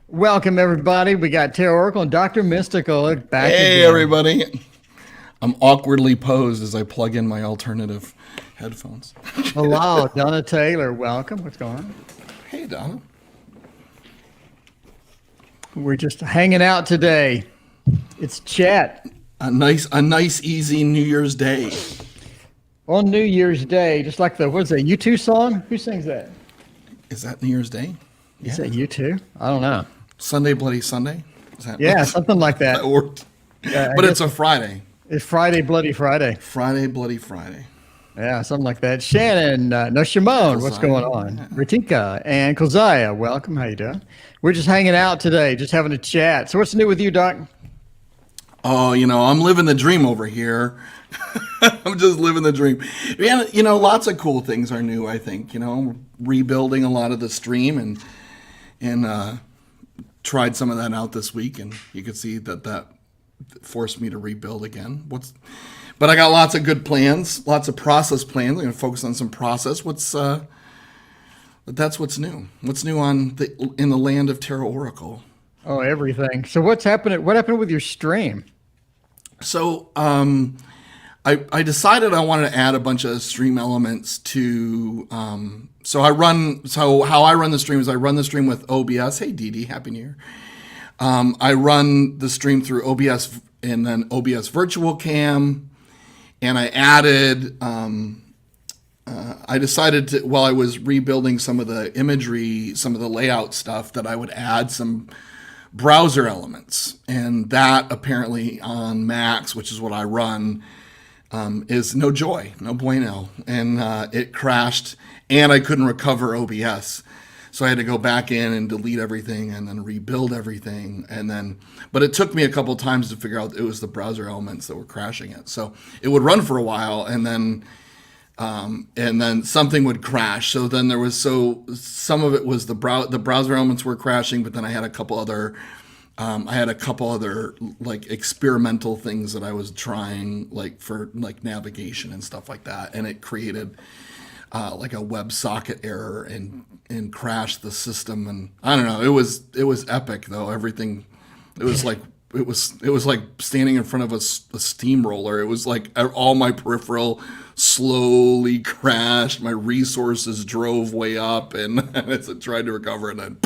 Welcome, everybody. We got Tarot Oracle and Dr. Mystical back Hey, again. everybody. I'm awkwardly posed as I plug in my alternative headphones. Hello, Donna Taylor. Welcome. What's going on? Hey, Donna. We're just hanging out today. It's chat A nice, easy New Year's Day. on New Year's Day, just like what's that, U2 song? Who sings that? Is that New Year's Day? Is that U2? I don't know. Sunday, Bloody Sunday? Is that Yeah, something like that. that worked? I But guess it's a Friday. it's Friday, Bloody Friday. Friday, Bloody Friday. Yeah, something like that. Shannon, no, Shimon, what's going Keziah. on? Yeah. Ritika and Keziah, welcome. How you doing? We're just hanging out today, just having a chat. So what's new with you, Doc? Oh, I'm living the dream over here. I'm just living the dream. Yeah, lots of cool things are new, I think. Rebuilding a lot of the stream and tried some of that out this week, and you could see that forced me to rebuild again. But I got lots of good plans, lots of process plans. I'm going to focus on some process. But that's what's new. What's new in the land of Tarot Oracle? Oh, everything. So what's happening? What happened with your stream? So I decided I wanted to add a bunch of stream elements to. So how I run the stream is I run the stream with OBS. Hey, Dee Dee, Happy New Year. I run the stream through OBS and then OBS Virtual Cam, and I added. I decided to, while I was rebuilding some of the imagery, some of the layout stuff, that I would add some browser elements, and that apparently on Macs, which is what I run, is no joy, no bueno, and it crashed, and I couldn't recover OBS, so I had to go back in and delete everything, and then rebuild everything, but it took me a couple times to figure out it was the browser elements that were crashing it. So it would run for a while, and then something would crash. So then some of it was the browser elements were crashing, but then I had a couple other like experimental things that I was trying, like for like navigation and stuff like that, and it created like a WebSocket error and crashed the system. And I don't know, it was epic though. Everything, it was like standing in front of a steamroller. It was like all my peripheral slowly crashed. My resources drove way up, and I tried to recover, and then.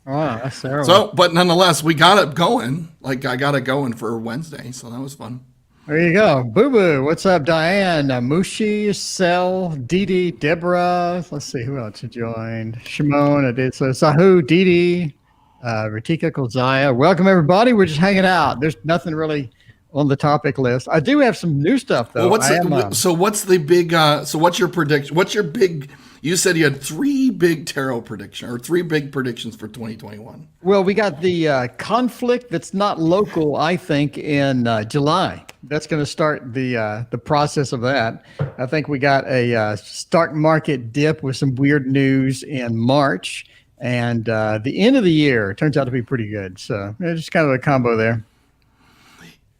Oh, that's terrible. So, but nonetheless, we got it going. Like I got it going for Wednesday, so that was fun. There you go. Boo Boo. What's up, Diane? Mushi, Sel, Dee Dee, Deborah. Let's see who else joined. Shimon, I did. So Sahu, Dee Dee, Ritika, Keziah. Welcome, everybody. We're just hanging out. There's nothing really on the topic list. I do have some new stuff, though. So what's the big, so what's your prediction? What's your big, you said you had three big tarot predictions, or three big predictions for 2021. Well, we got the conflict that's not local, I think, in July. That's going to start the process of that. I think we got a stock market dip with some weird news in March, and the end of the year turns out to be pretty good. So just kind of a combo there.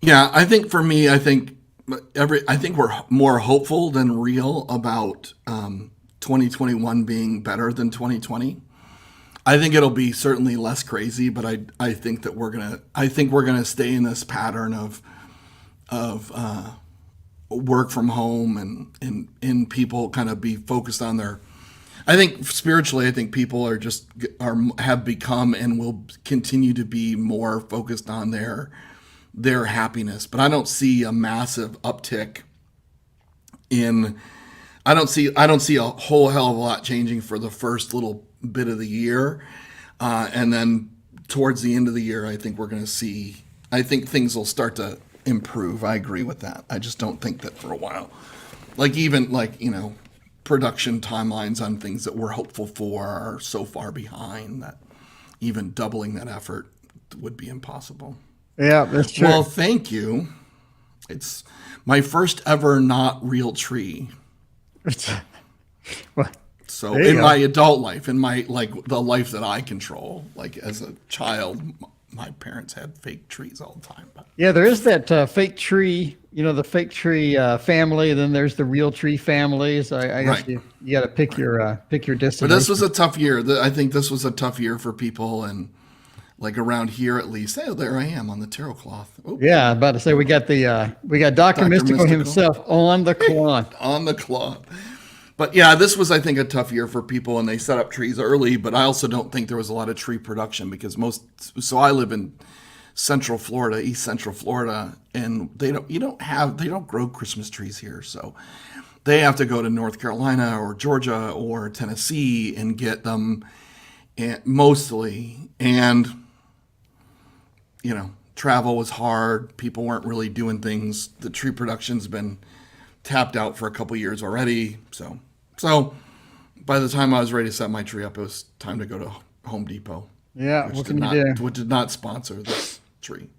Yeah, I think for me, I think we're more hopeful than real about 2021 being better than 2020. I think it'll be certainly less crazy, but I think that we're gonna stay in this pattern of work from home and people kind of be focused on their. I think spiritually, I think people have become and will continue to be more focused on their happiness, but I don't see a massive uptick in. I don't see a whole hell of a lot changing for the first little bit of the year, and then towards the end of the year, I think we're going to see. I think things will start to improve. I agree with that. I just don't think that for a while, even production timelines on things that we're hopeful for are so far behind that even doubling that effort would be impossible. Yeah, that's true. Well, thank you. It's my first ever not real tree. Well, So in my adult life, in my the life that I control, as a child, my parents had fake trees all the time. But yeah, there is that fake tree, the fake tree family. Then there's the real tree families. I guess Right. you got to pick your But destination. this was a tough year. I think this was a tough year for people, and like around here at least. Oh, there I am on the tarot cloth. Oh, Yeah, I'm about to say we got Dr. Dr. Mystical Mystical. himself on the cloth. On the cloth. But yeah, this was, I think, a tough year for people, and they set up trees early. But I also don't think there was a lot of tree production because so I live in Central Florida, East Central Florida, and they don't grow Christmas trees here. So they have to go to North Carolina or Georgia or Tennessee and get them, mostly. And travel was hard. People weren't really doing things. The tree production's been tapped out for a couple years already. So by the time I was ready to set my tree up, it was time to go to Home Depot. Yeah, what can you do? Which did not sponsor this tree.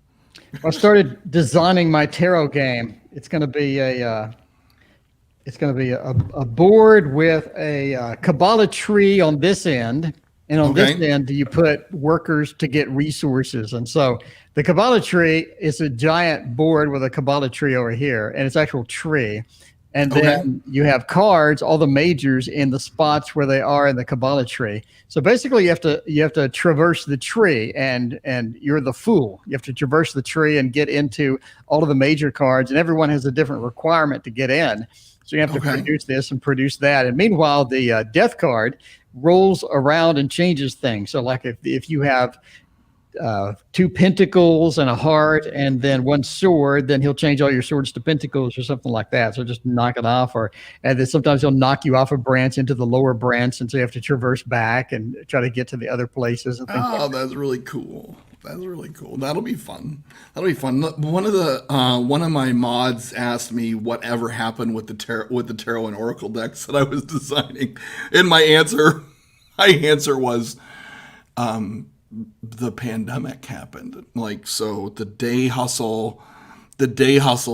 I started designing my tarot game. It's going to be a board with a Kabbalah tree on this end, and on this end you put workers to get resources. And so the Kabbalah tree is a giant board with a Kabbalah tree over here, and it's actual tree. And then you have cards, all the majors in the spots where they are in the Kabbalah tree. So basically, you have to traverse the tree, and you're the fool. You have to traverse the tree and get into all of the major cards, and everyone has a different requirement to get in. So you have to produce this and produce that. And meanwhile, the death card rolls around and changes things. So like if you have 2 pentacles and a heart and then 1 sword, then he'll change all your swords to pentacles or something like that. So just knock it off, and then sometimes he'll knock you off a branch into the lower branch, and so you have to traverse back and try to get to the other places and things like that. That's really cool. That's really cool. That'll be fun. One of my mods asked me whatever happened with the tarot and oracle decks that I was designing, and my answer was, the pandemic happened. So the day hustle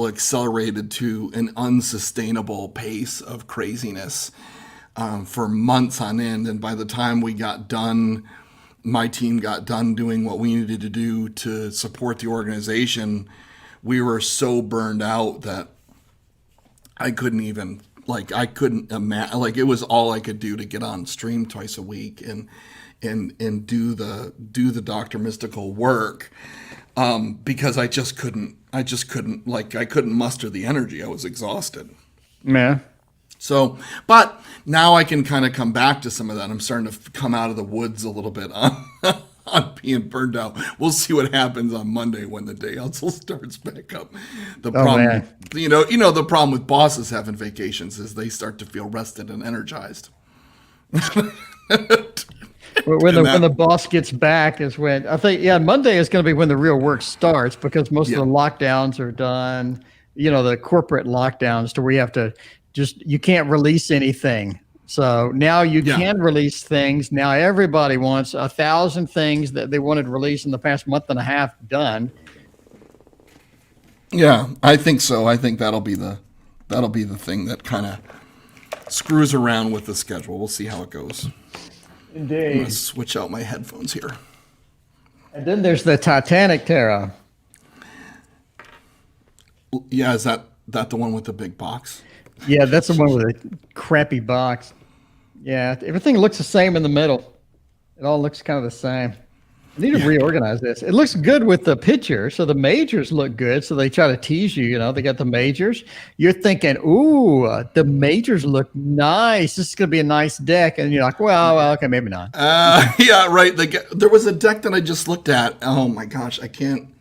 accelerated to an unsustainable pace of craziness for months on end. And by the time we got done, my team got done doing what we needed to do to support the organization, we were so burned out that I couldn't imagine, it was all I could do to get on stream twice a week and do the Dr. Mystical work, because I couldn't muster the energy. I was exhausted. Yeah. So, but now I can kind of come back to some of that. I'm starting to come out of the woods a little bit on being burned out. We'll see what happens on Monday when the day hustle starts back up. The problem, the problem with bosses having vacations is they start to feel rested and energized. When the boss gets back is when I think, Monday is going to be when the real work starts, because most of the lockdowns are done, the corporate lockdowns to where you have to you can't release anything. So now you can release things. Now everybody wants 1,000 things that they wanted released in the past month and a half done. Yeah, I think so. I think that'll be the thing that kind of screws around with the schedule. We'll see how it goes. Indeed. I'm going to switch out my headphones here. And then there's the Titanic tarot. Yeah, is that the one with the big box? Yeah, that's the one with a crappy box. Yeah, everything looks the same in the middle. It all looks kind of the same. I need to reorganize this. It looks good with the picture. So the majors look good. So they try to tease you, they got the majors. You're thinking, ooh, the majors look nice. This is going to be a nice deck. And you're like, well, okay, maybe not. Yeah, right. There was a deck that I just looked at. Oh my gosh, I can't.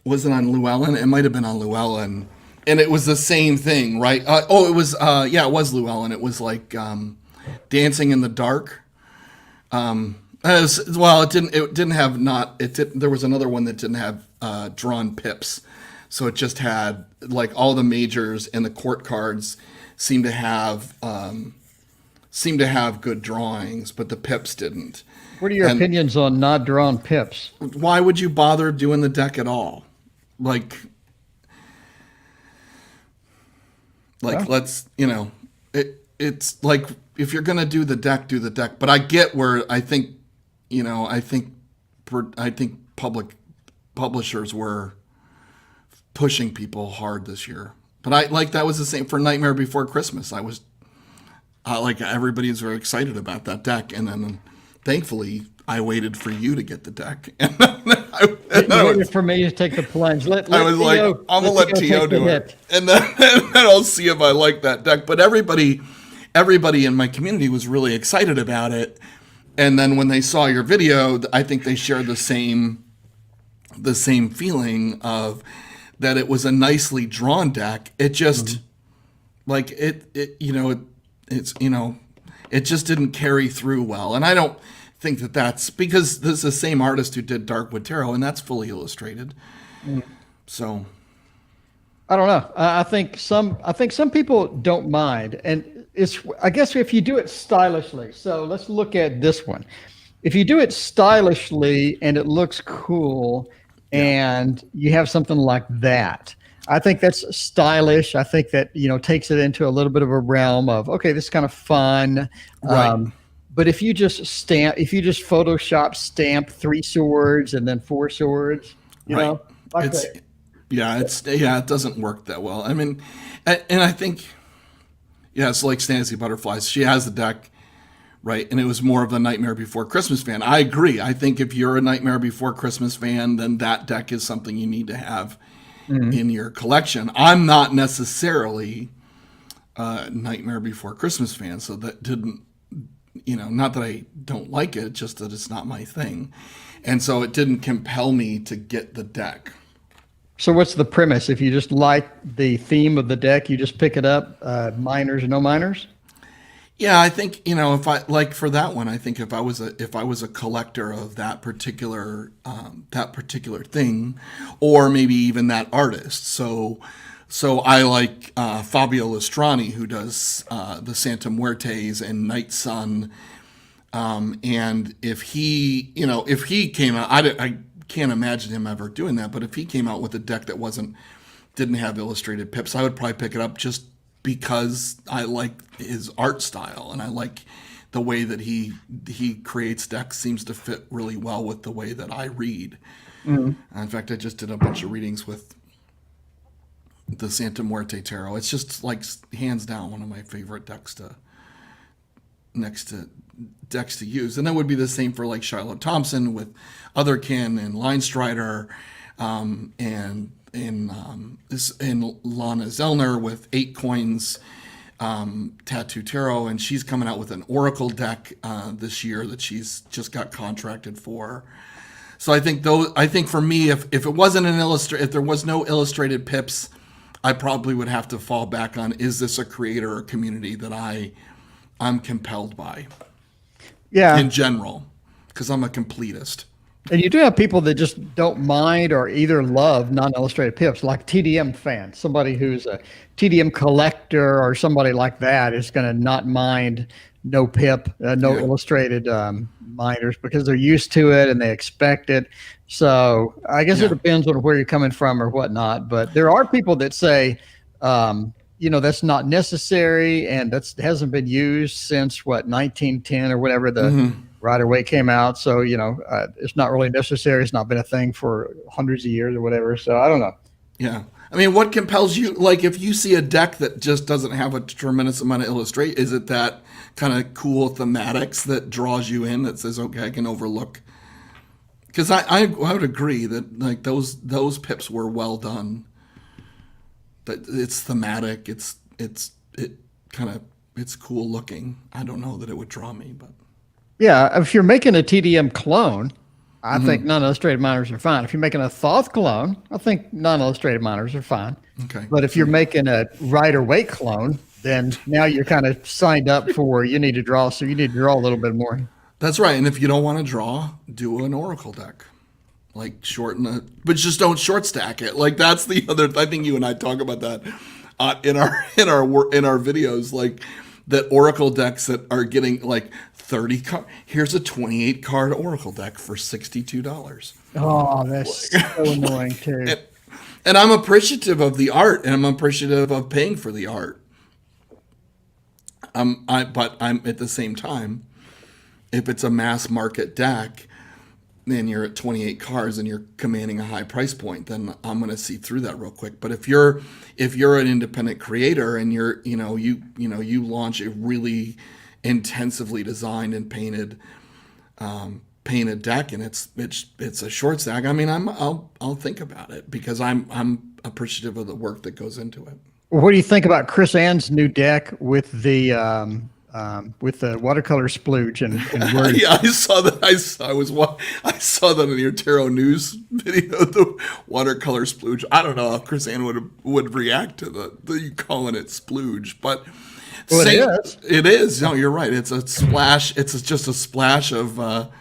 Was it on Llewellyn? It might have been on Llewellyn. And it was the same thing, right? It was, it was Llewellyn. It was like Dancing in the Dark. It didn't have there was another one that didn't have drawn pips. So it just had all the majors and the court cards seemed to have good drawings, but the pips didn't. What are your opinions on not drawn pips? Why would you bother doing the deck at all? Let's, it's like, if you're going to do the deck, do the deck. But I get where I think public publishers were pushing people hard this year. But that was the same for Nightmare Before Christmas. I was everybody was very excited about that deck. And then thankfully I waited for you to get the deck, You waited for me to take the plunge. I was like, I'm gonna let Tio do it, and then I'll see if I like that deck. But everybody in my community was really excited about it. And then when they saw your video, I think they shared the same feeling of that it was a nicely drawn deck. It just like it just didn't carry through well. And I don't think that that's because this is the same artist who did Darkwood Tarot, and that's fully illustrated. So I don't know. I think some people don't mind, and I guess if you do it stylishly. So let's look at this one. If you do it stylishly and it looks cool, and you have something like that, I think that's stylish. I think that takes it into a little bit of a realm of, okay, this is kind of fun. Right. But if you just Photoshop stamp 3 swords and then 4 swords, like that. It doesn't work that well. I mean, and I think, it's like Fantasy Butterflies. She has the deck, right? And it was more of a Nightmare Before Christmas fan. I agree. I think if you're a Nightmare Before Christmas fan, then that deck is something you need to have in your collection. I'm not necessarily a Nightmare Before Christmas fan, so that didn't, not that I don't like it, just that it's not my thing. And so it didn't compel me to get the deck. So what's the premise? If you just like the theme of the deck, you just pick it up, minors or no minors? Yeah, I think, if I like for that one, I think if I was a collector of that particular thing, or maybe even that artist. So I like Fabio Lustrani, who does the Santa Muertes and Night Sun. And if he came out, I can't imagine him ever doing that. But if he came out with a deck that didn't have illustrated pips, I would probably pick it up just because I like his art style and I like the way that he creates decks. Seems to fit really well with the way that I read. In fact, I just did a bunch of readings with the Santa Muerte Tarot. It's just like hands down one of my favorite decks to use. And that would be the same for like Shiloh Thompson with Otherkin and Line Strider, and Lana Zellner with 8 Coins Tattoo Tarot, and she's coming out with an Oracle deck this year that she's just got contracted for. So I think for me, if it wasn't if there was no illustrated pips, I probably would have to fall back on, is this a creator or community that I'm compelled by? Yeah. In general, because I'm a completist. And you do have people that just don't mind or either love non-illustrated pips, like TDM fans. Somebody who's a TDM collector or somebody like that is going to not mind no pip, no illustrated minors, because they're used to it and they expect it. So I guess it depends on where you're coming from or whatnot. But there are people that say, that's not necessary and hasn't been used since 1910 or whatever the Rider-Waite came out. So, it's not really necessary. It's not been a thing for hundreds of years or whatever. So I don't know. Yeah. I mean, what compels you? Like, if you see a deck that just doesn't have a tremendous amount of illustrate, is it that kind of cool thematics that draws you in, that says, okay, I can overlook? Because I would agree that like those pips were well done. That it's thematic. It's cool looking. I don't know that it would draw me, but yeah, if you're making a TDM clone, I think non-illustrated minors are fine. If you're making a Thoth clone, I think non-illustrated minors are fine. Okay. But if you're making a Rider-Waite clone, then now you're kind of signed up for you need to draw a little bit more. That's right. And if you don't want to draw, do an Oracle deck. Like but just don't short stack it. Like that's the other. I think you and I talk about that in our videos. Like that Oracle decks that are getting like 30 card. Here's a 28 card Oracle deck for $62. Oh, that's so annoying too. And I'm appreciative of the art, and I'm appreciative of paying for the art. But I'm at the same time, if it's a mass market deck, and you're at 28 cards and you're commanding a high price point, then I'm going to see through that real quick. But if you're an independent creator and you launch a really intensively designed and painted painted deck and it's a short stack, I mean, I'll think about it because I'm appreciative of the work that goes into it. What do you think about Chris Ann's new deck with the watercolor splooge and words? Yeah, I saw that. I saw that in your tarot news video. The watercolor splooge. I don't know how Chris Ann would react to the you calling it splooge, but Well, it is. It is. No, you're right. It's a splash. It's just a splash of watercolor.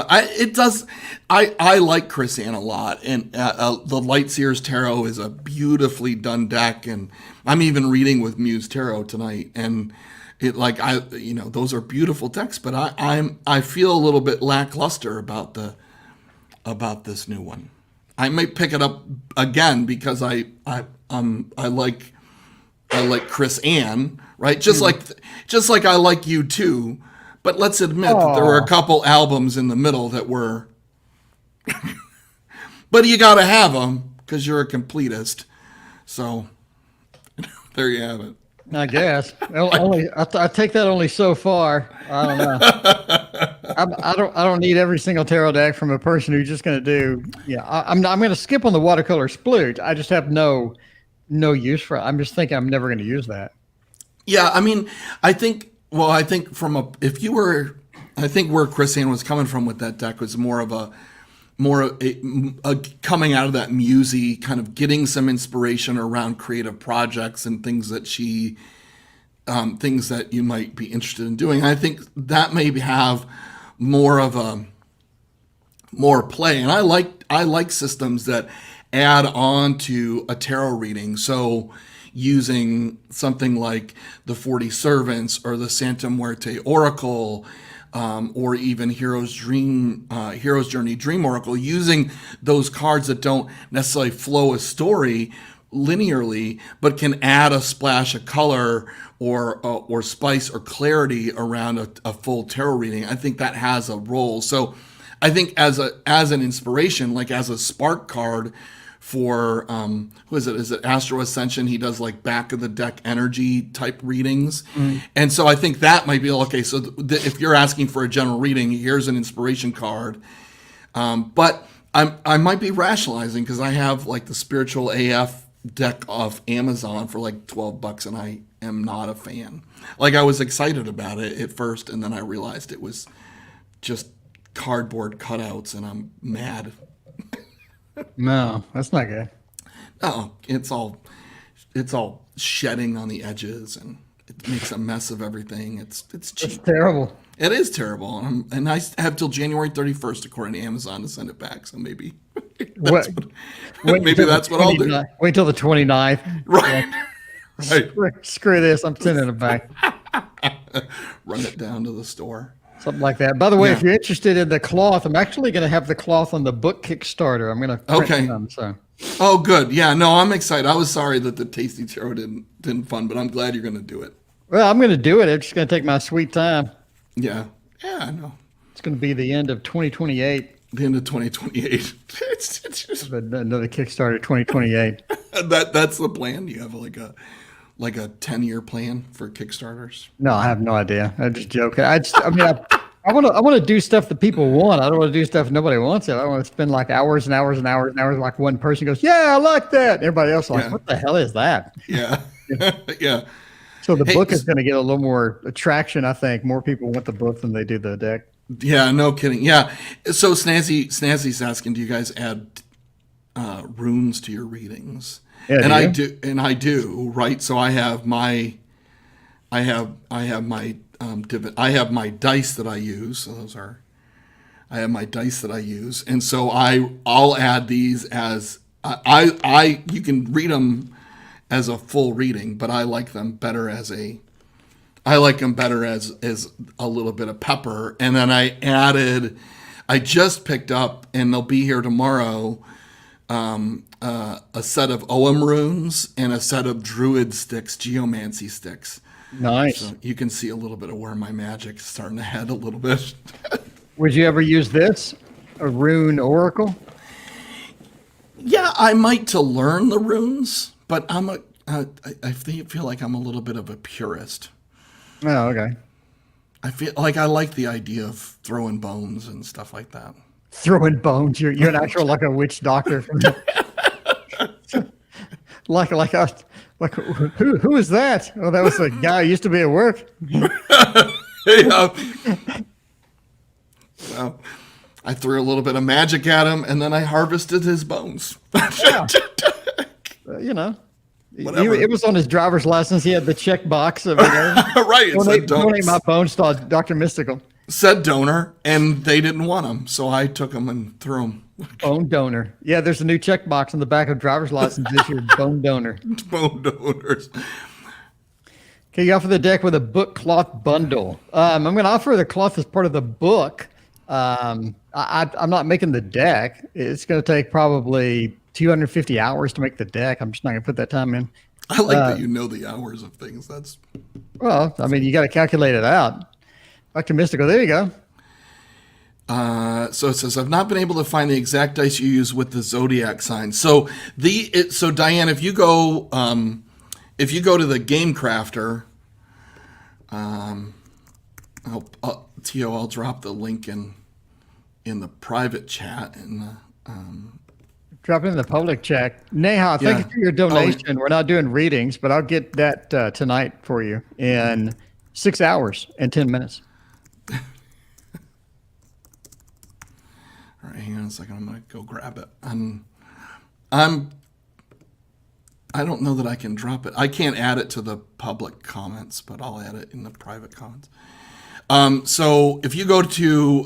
I like Chris Ann a lot, and the Lightseers Tarot is a beautifully done deck, and I'm even reading with Muse Tarot tonight, and those are beautiful decks, but I feel a little bit lackluster about this new one. I might pick it up again because I like Chris Ann, right? Just like I like you too. But let's admit that there were a couple albums in the middle that were. But you got to have them because you're a completist. So there you have it. I guess. I take that only so far. I don't know. I don't need every single tarot deck from a person who's just going to do. Yeah, I'm going to skip on the watercolor splooge. I just have no use for it. I'm just thinking I'm never going to use that. Yeah, I mean, I think where Chris Ann was coming from with that deck was more of a coming out of that musy kind of getting some inspiration around creative projects and things that things that you might be interested in doing. I think that maybe have more play. And I like systems that add on to a tarot reading. So using something like the 40 Servants or the Santa Muerte Oracle, or even Hero's Journey Dream Oracle, using those cards that don't necessarily flow a story linearly, but can add a splash of color or spice or clarity around a full tarot reading. I think that has a role. So I think as an inspiration, like as a spark card for who is it? Is it Astro Ascension? He does like back of the deck energy type readings, and so I think that might be okay. So if you're asking for a general reading, here's an inspiration card. But I might be rationalizing because I have like the Spiritual AF deck off Amazon for like $12, and I am not a fan. Like I was excited about it at first, and then I realized it was just cardboard cutouts, and I'm mad. No, that's not good. Oh, it's all shedding on the edges, and it makes a mess of everything. It's cheap. It's terrible. It is terrible, and I have till January 31st, according to Amazon, to send it back. So maybe that's what I'll do. Wait till the 29th. Right, right. Screw this. I'm sending it back. Run it down to the store. Something like that. By the way, if you're interested in the cloth, I'm actually going to have the cloth on the book Kickstarter. I'm going to print them. So. Oh, good. Yeah, no, I'm excited. I was sorry that the Tasty Tarot didn't fund, but I'm glad you're going to do it. Well, I'm going to do it. It's just going to take my sweet time. Yeah, I know. It's going to be the end of 2028. The end of 2028. It's just another Kickstarter 2028. That's the plan. You have like a 10-year plan for Kickstarters? No, I have no idea. I'm just joking. I want to do stuff that people want. I don't want to do stuff nobody wants it. I want to spend like hours and hours and hours and hours. Like one person goes, "Yeah, I like that." Everybody else is like, "What the hell is that?" Yeah, yeah. So the book is going to get a little more attraction. I think more people want the book than they do the deck. Yeah, no kidding. Yeah. So Snazzy's asking, do you guys add runes to your readings? Yeah, and I do, right? So I have my dice that I use. So I have my dice that I use, and so I'll add these as you can read them as a full reading, but I like them better as a little bit of pepper. And then I just picked up, and they'll be here tomorrow, a set of Ogham runes and a set of Druid sticks, geomancy sticks. Nice. So you can see a little bit of where my magic's starting to head a little bit. Would you ever use this, a rune oracle? Yeah, I might to learn the runes, but I feel like I'm a little bit of a purist. Oh, okay. I feel like I like the idea of throwing bones and stuff like that. Throwing bones. You're an actual like a witch doctor. Who is that? Oh, that was a guy who used to be at work. Yeah. So I threw a little bit of magic at him, and then I harvested his bones. Yeah. You know, Whatever. it was on his driver's license. He had the check box of it. Right. It said Donate my bones to Dr. Mystical. said donor, and they didn't want them, so I took them and threw them. Bone donor. Yeah, there's a new check box on the back of driver's license this year. Bone donor. Bone donors. Okay, you offer the deck with a book cloth bundle. I'm going to offer the cloth as part of the book. I'm not making the deck. It's going to take probably 250 hours to make the deck. I'm just not going to put that time in. I like that you know the hours of things. That's Well, I mean, you got to calculate it out. Dr. Mystical, there you go. so it says, I've not been able to find the exact dice you use with the zodiac sign. So so Diane, if you go to the Game Crafter, I'll drop the link in the private chat and Drop it in the public chat. Neha, thank you for your donation. We're not doing readings, but I'll get that tonight for you in 6 hours and 10 minutes. All right, hang on a second. I'm gonna go grab it. I don't know that I can drop it. I can't add it to the public comments, but I'll add it in the private comments. So if you go to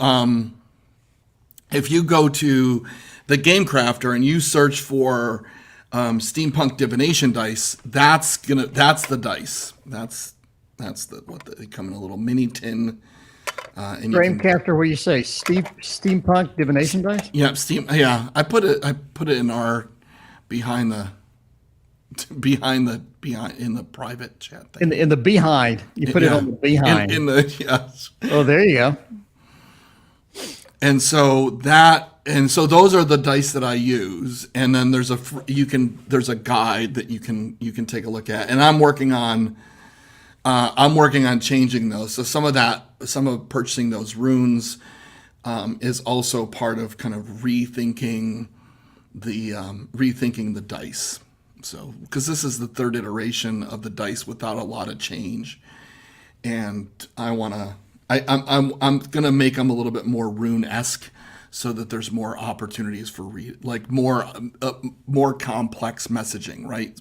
the Game Crafter and you search for steampunk divination dice, that's the dice. That's what they come in a little mini tin. And Game Crafter, what do you say? Steampunk divination dice? Yeah, I put it in our behind in the private chat thing. In the behind. You put it on the behind. Yes. Oh, there you go. And so those are the dice that I use, and then there's a guide that you can take a look at, and I'm working on changing those. So some of purchasing those runes is also part of kind of rethinking the dice. So because this is the third iteration of the dice without a lot of change, and I'm gonna make them a little bit more rune-esque, so that there's more opportunities for more complex messaging, right?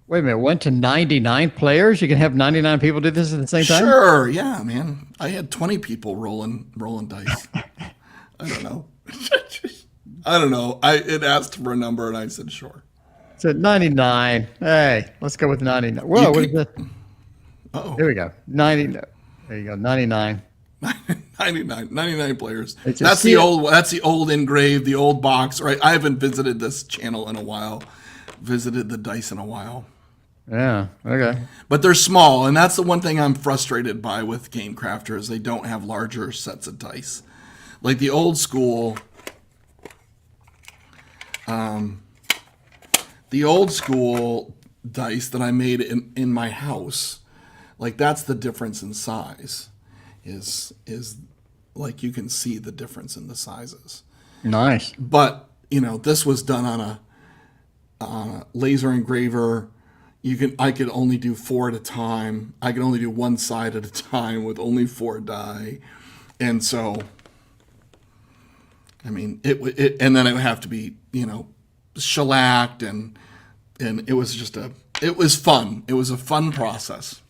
Wait a minute, 1 to 99 players? You can have 99 people do this at the same time? Sure, yeah, man. I had 20 people rolling dice. I don't know. It asked for a number, and I said sure. So 99. Hey, let's go with 99. Whoa, what is that? Oh, There we go. 90. There you go. 99. 99 players. It's That's the old engraved, the old box, right? I haven't visited this channel in a while. Visited the dice in a while. Yeah. Okay. But they're small, and that's the one thing I'm frustrated by with Game Crafter is they don't have larger sets of dice. Like the old school dice that I made in my house, like that's the difference in size. Is like you can see the difference in the sizes. Nice. But this was done on a laser engraver. I could only do 4 at a time. I could only do one side at a time with only 4 die, and so I mean and then it would have to be shellacked and it was it was fun. It was a fun process.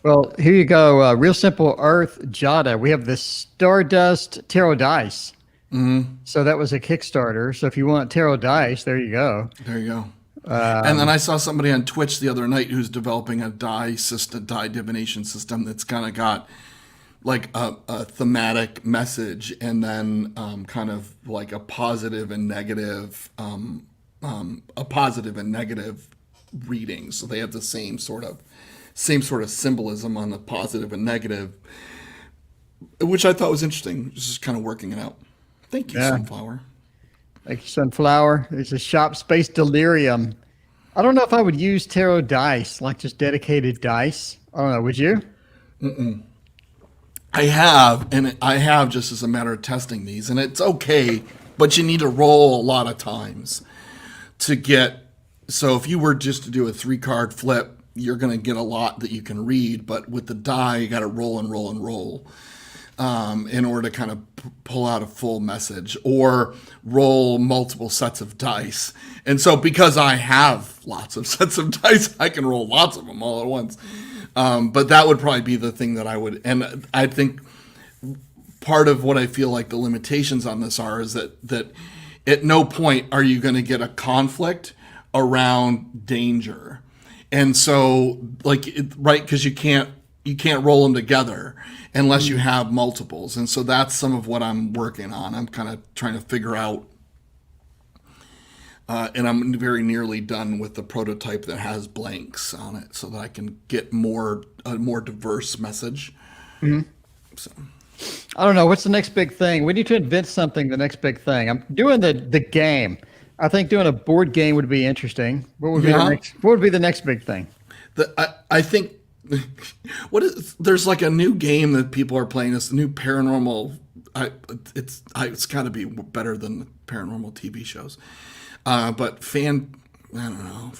Well, here you go. Real Simple Earth Jada. We have the Stardust Tarot Dice. Mm-hmm. So that was a Kickstarter. So if you want tarot dice, there you go. There you go. And then I saw somebody on Twitch the other night who's developing a die divination system that's kind of got like a thematic message and then kind of like a positive and negative reading. So they have the same sort of symbolism on the positive and negative, which I thought was interesting. Just kind of working it out. Thank you, Sunflower. Thank you, Sunflower. There's a Shop Space Delirium. I don't know if I would use tarot dice, like just dedicated dice. I don't know. Would you? I have just as a matter of testing these, and it's okay, but you need to roll a lot of times to get. So if you were just to do a 3-card flip, you're going to get a lot that you can read, but with the die, you got to roll and roll and roll in order to kind of pull out a full message or roll multiple sets of dice. And so because I have lots of sets of dice, I can roll lots of them all at once. But that would probably be the thing that I would, and I think part of what I feel like the limitations on this are is that at no point are you going to get a conflict around danger. And so right, because you can't roll them together unless you have multiples. And so that's some of what I'm working on. I'm kind of trying to figure out, and I'm very nearly done with the prototype that has blanks on it so that I can get a more diverse message. So I don't know. What's the next big thing? We need to invent something. The next big thing. I'm doing the game. I think doing a board game would be interesting. What would be what would be the next big thing? I think there's like a new game that people are playing. This new paranormal. It's got to be better than the paranormal TV shows. But I don't know.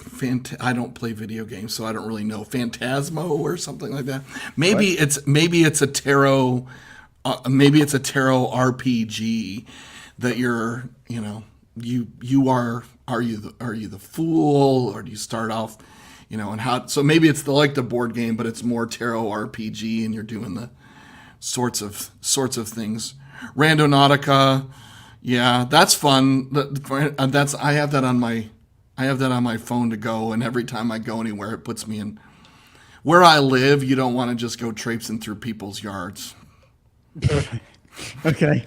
I don't play video games, so I don't really know. Phantasmo or something like that. Maybe it's a tarot. Maybe it's a tarot RPG that you're. You are you the fool, or do you start off, and how? So maybe it's like the board game, but it's more tarot RPG, and you're doing the sorts of things. Randonautica. Yeah, that's fun. I have that on my phone to go, and every time I go anywhere, it puts me in. Where I live, you don't want to just go traipsing through people's yards. Okay.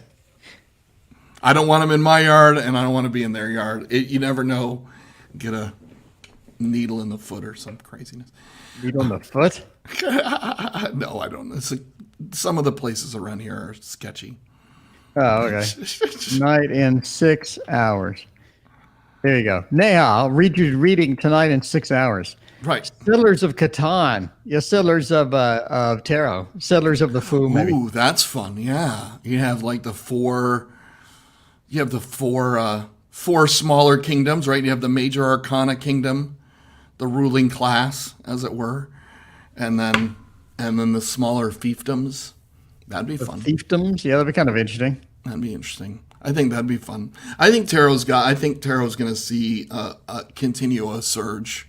I don't want them in my yard, and I don't want to be in their yard. You never know. Get a needle in the foot or some craziness. Needle in the foot? No, I don't. Some of the places around here are sketchy. Oh, okay. Night in 6 hours. There you go. Now, I'll read you reading tonight in 6 hours. Right. Settlers of Catan. Yeah, Settlers of Tarot. Settlers of the Fool, maybe. Ooh, that's fun. Yeah. You have like the four smaller kingdoms, right? You have the major arcana kingdom, the ruling class, as it were, and then the smaller fiefdoms. That'd be fun. Fiefdoms, yeah, that'd be kind of interesting. That'd be interesting. I think that'd be fun. I think tarot's going to see continue a surge.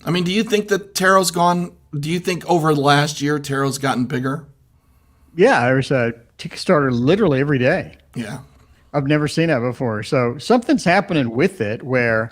I mean, do you think that tarot's gone? Do you think over the last year tarot's gotten bigger? Yeah, there's a Kickstarter literally every day. Yeah. I've never seen that before. So something's happening with it where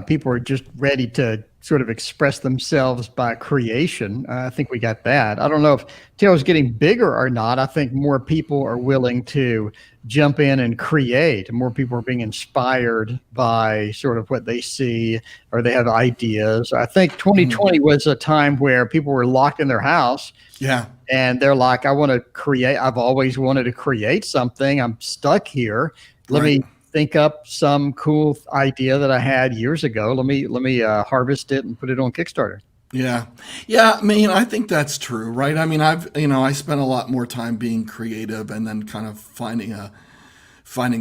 people are just ready to sort of express themselves by creation. I think we got that. I don't know if tarot's getting bigger or not. I think more people are willing to jump in and create. More people are being inspired by sort of what they see, or they have ideas. I think 2020 was a time where people were locked in their house. Yeah. And they're like, I want to create. I've always wanted to create something. I'm stuck here. Let me think up some cool idea that I had years ago. Let me harvest it and put it on Kickstarter. Yeah. Yeah. I mean, I think that's true, right? I mean, I spent a lot more time being creative and then kind of finding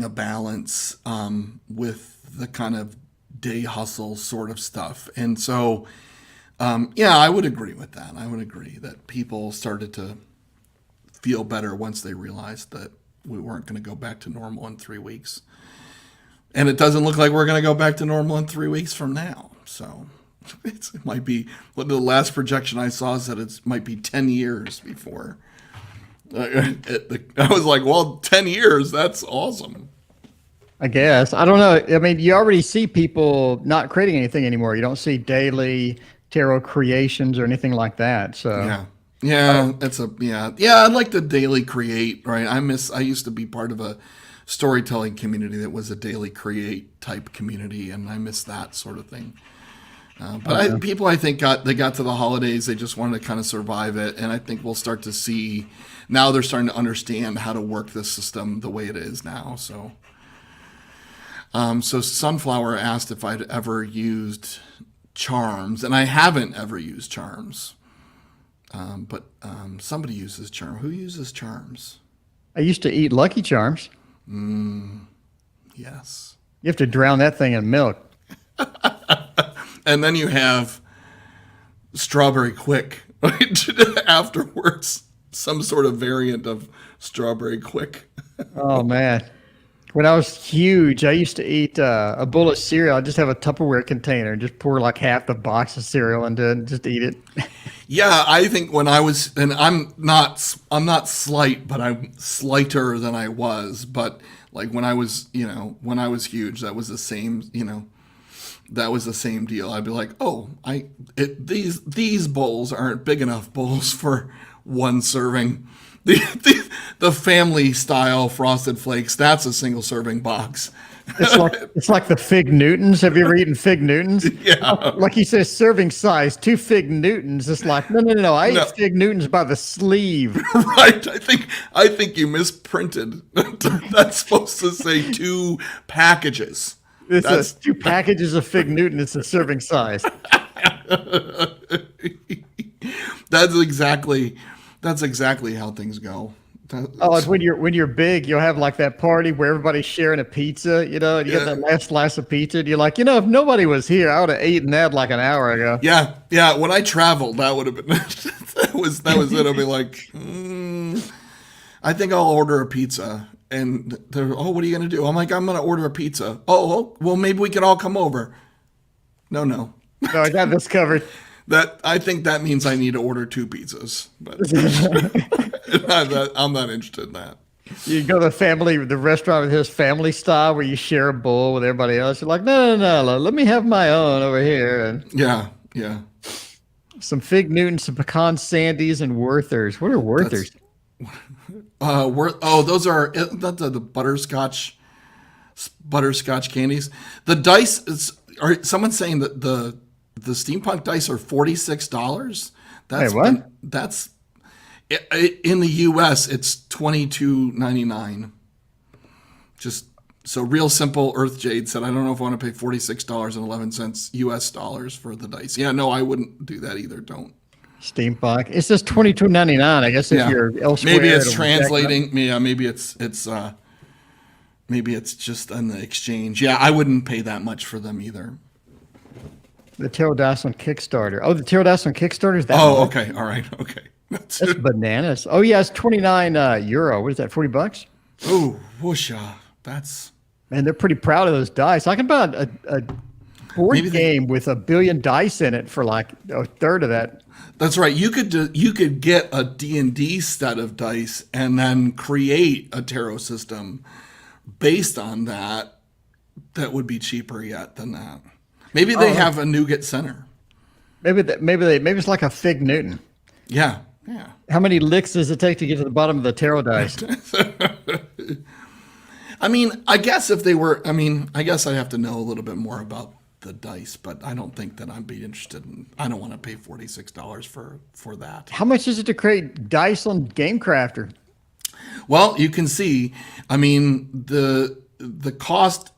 a balance with the kind of day hustle sort of stuff. And so, yeah, I would agree with that. I would agree that people started to feel better once they realized that we weren't going to go back to normal in 3 weeks. And it doesn't look like we're going to go back to normal in 3 weeks from now. So it might be, the last projection I saw said it might be 10 years before. I was like, well, 10 years, that's awesome. I guess. I don't know. I mean, you already see people not creating anything anymore. You don't see daily tarot creations or anything like that. So yeah, I'd like to daily create, right? I used to be part of a storytelling community that was a daily create type community, and I miss that sort of thing. But people, I think, got to the holidays. They just wanted to kind of survive it, and I think we'll start to see now they're starting to understand how to work this system the way it is now. So, so Sunflower asked if I'd ever used charms, and I haven't ever used charms. But somebody uses charm. Who uses charms? I used to eat Lucky Charms. Yes. You have to drown that thing in milk. And then you have strawberry quick right? Afterwards. Some sort of variant of strawberry quick. Oh man. When I was huge, I used to eat a bowl of cereal. I'd just have a Tupperware container and just pour like half the box of cereal into it and just eat it. Yeah, I think when I was, and I'm not slight, but I'm slighter than I was. But like when I was, when I was huge, that was the same, that was the same deal. I'd be like, oh, these bowls aren't big enough bowls for one serving. The family style Frosted Flakes, that's a single serving box. It's like the Fig Newtons. Have you ever eaten Fig Newtons? Yeah. Like you said, serving size, 2 Fig Newtons. It's like, no. I eat Fig Newtons by the sleeve. Right. I think you misprinted. That's supposed to say 2 packages. It's 2 packages of Fig Newton. It's a serving size. That's exactly how things go. Oh, it's when you're big, you'll have like that party where everybody's sharing a pizza, and you get that last slice of pizza, and you're like, if nobody was here, I would have eaten that like an hour ago. Yeah. When I traveled, that would have been that was it. I'll be like, I think I'll order a pizza, and they're, oh, what are you gonna do? I'm like, I'm gonna order a pizza. Oh, well, maybe we can all come over. No. No, I got this covered. I think that means I need to order 2 pizzas, but I'm not interested in that. You go to the restaurant with his family style where you share a bowl with everybody else. You're like, no, let me have my own over here. And Yeah. some Fig Newtons, some pecan sandies, and Werthers. What are Werthers? Those are the butterscotch candies. The dice someone's saying that the steampunk dice are $46. Hey, what? That's in the U.S. It's $22.99. Just so real simple. Earth Jade said, I don't know if I want to pay $46.11 U.S. dollars for the dice. Yeah, no, I wouldn't do that either. Don't. Steampunk. It says $22.99. I guess if you're elsewhere, maybe it's translating. Yeah, maybe it's just on the exchange. Yeah, I wouldn't pay that much for them either. The tarot dice on Kickstarter. Oh, the tarot dice on Kickstarter is that? Oh, okay. All right. Okay. That's bananas. Oh yeah, it's 29 euro. What is that? $40? Oh, whoosha. That's. Man, they're pretty proud of those dice. I can buy a board game with 1 billion dice in it for like a third of that. That's right. You could get a D&D set of dice and then create a tarot system based on that. That would be cheaper yet than that. Maybe they have a nougat center. Maybe it's like a Fig Newton. Yeah. How many licks does it take to get to the bottom of the tarot dice? I mean, I guess I guess I'd have to know a little bit more about the dice, but I don't think that I'd be interested in. I don't want to pay $46 for that. How much is it to create dice on GameCrafter? Well, you can see. I mean, the cost.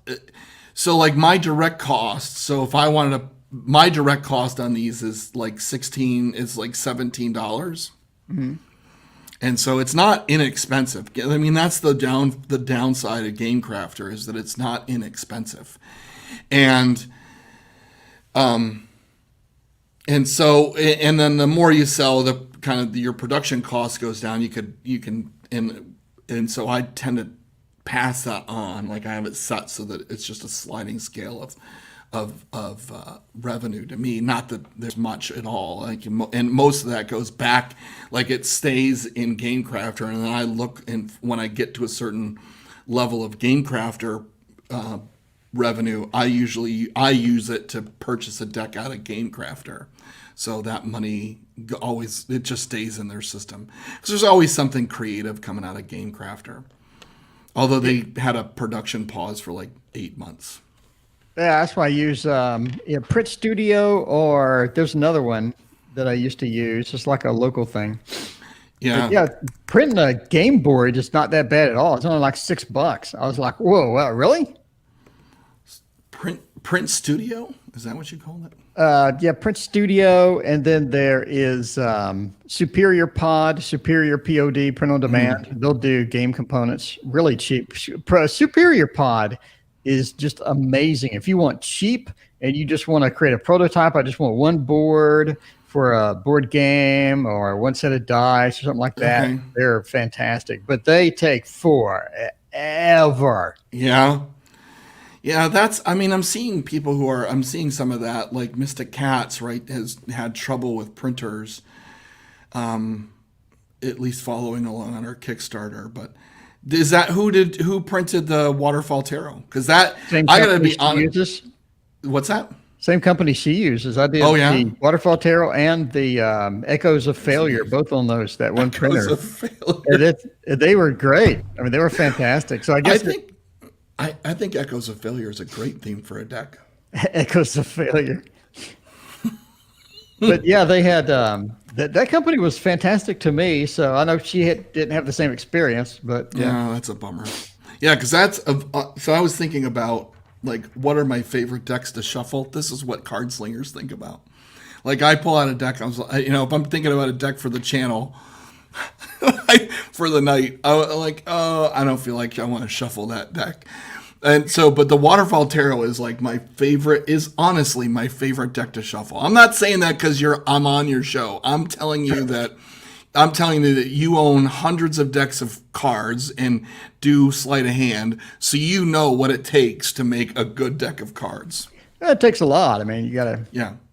So like my direct cost. So if I wanted my direct cost on these is like $17. Mm-hmm. And so it's not inexpensive. I mean, that's the downside of GameCrafter is that it's not inexpensive. And then the more you sell, the kind of your production cost goes down. And so I tend to pass that on. Like I have it set so that it's just a sliding scale of revenue to me. Not that there's much at all. Like, and most of that goes back, like it stays in GameCrafter, and then I look, and when I get to a certain level of GameCrafter revenue, I use it to purchase a deck out of GameCrafter. So that money it just stays in their system because there's always something creative coming out of GameCrafter. Although they had a production pause for like 8 months. Yeah, that's why I use Print Studio, or there's another one that I used to use. It's like a local thing. Yeah. But yeah, printing a game board is not that bad at all. It's only like $6. I was like, whoa, really? Print Studio? Is that what you call it? Yeah, Print Studio, and then there is Superior Pod, Superior POD, print on demand. They'll do game components really cheap. Superior Pod is just amazing. If you want cheap and you just want to create a prototype, I just want one board for a board game or one set of dice or something like that. Okay. They're fantastic, but they take forever. Yeah. Yeah, I'm seeing people I'm seeing some of that, like Mystic Cats, right, has had trouble with printers, at least following along on our Kickstarter. But is that who printed the Waterfall Tarot? Because that, Same I gotta company be she honest. uses. What's that? Same company she uses. I did Oh, yeah? the Waterfall Tarot and the Echoes of Failure, both on that one It was printer. a failure. They were great. I mean, they were fantastic. So I I guess think I think Echoes of Failure is a great theme for a deck. Echoes of Failure. But yeah, they had that company was fantastic to me. So I know didn't have the same experience, but Yeah, that's a bummer. Yeah, because so I was thinking about like what are my favorite decks to shuffle. This is what card slingers think about. Like I pull out a deck, if I'm thinking about a deck for the channel for the night, I don't feel like I want to shuffle that deck. And so, but the Waterfall Tarot is like honestly my favorite deck to shuffle. I'm not saying that because I'm on your show. I'm telling you that you own hundreds of decks of cards and do sleight of hand, so you know what it takes to make a good deck of cards. it takes a lot. I mean, you got to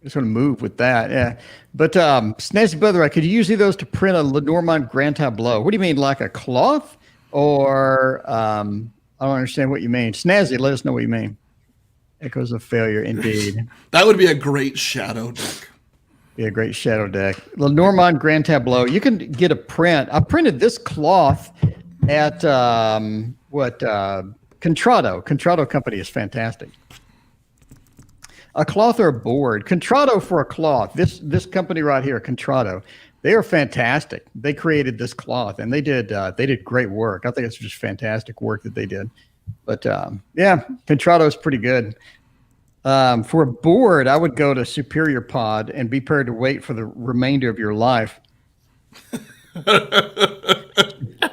sort of move with that. Yeah. But Snazzy Brother, could you use either of those to print a Lenormand Grand Tableau? What do you mean, like a cloth? Or I don't understand what you mean. Snazzy, let us know what you mean. Echoes of Failure, indeed. That would be a great shadow deck. Be a great shadow deck. Lenormand Grand Tableau. You can get a print. I printed this cloth at Contrado. Contrado Company is fantastic. A cloth or a board. Contrado for a cloth. This company right here, Contrado, they are fantastic. They created this cloth and they did great work. I think it's just fantastic work that they did. But yeah, Contrado is pretty good. For a board, I would go to Superior Pod and be prepared to wait for the remainder of your life.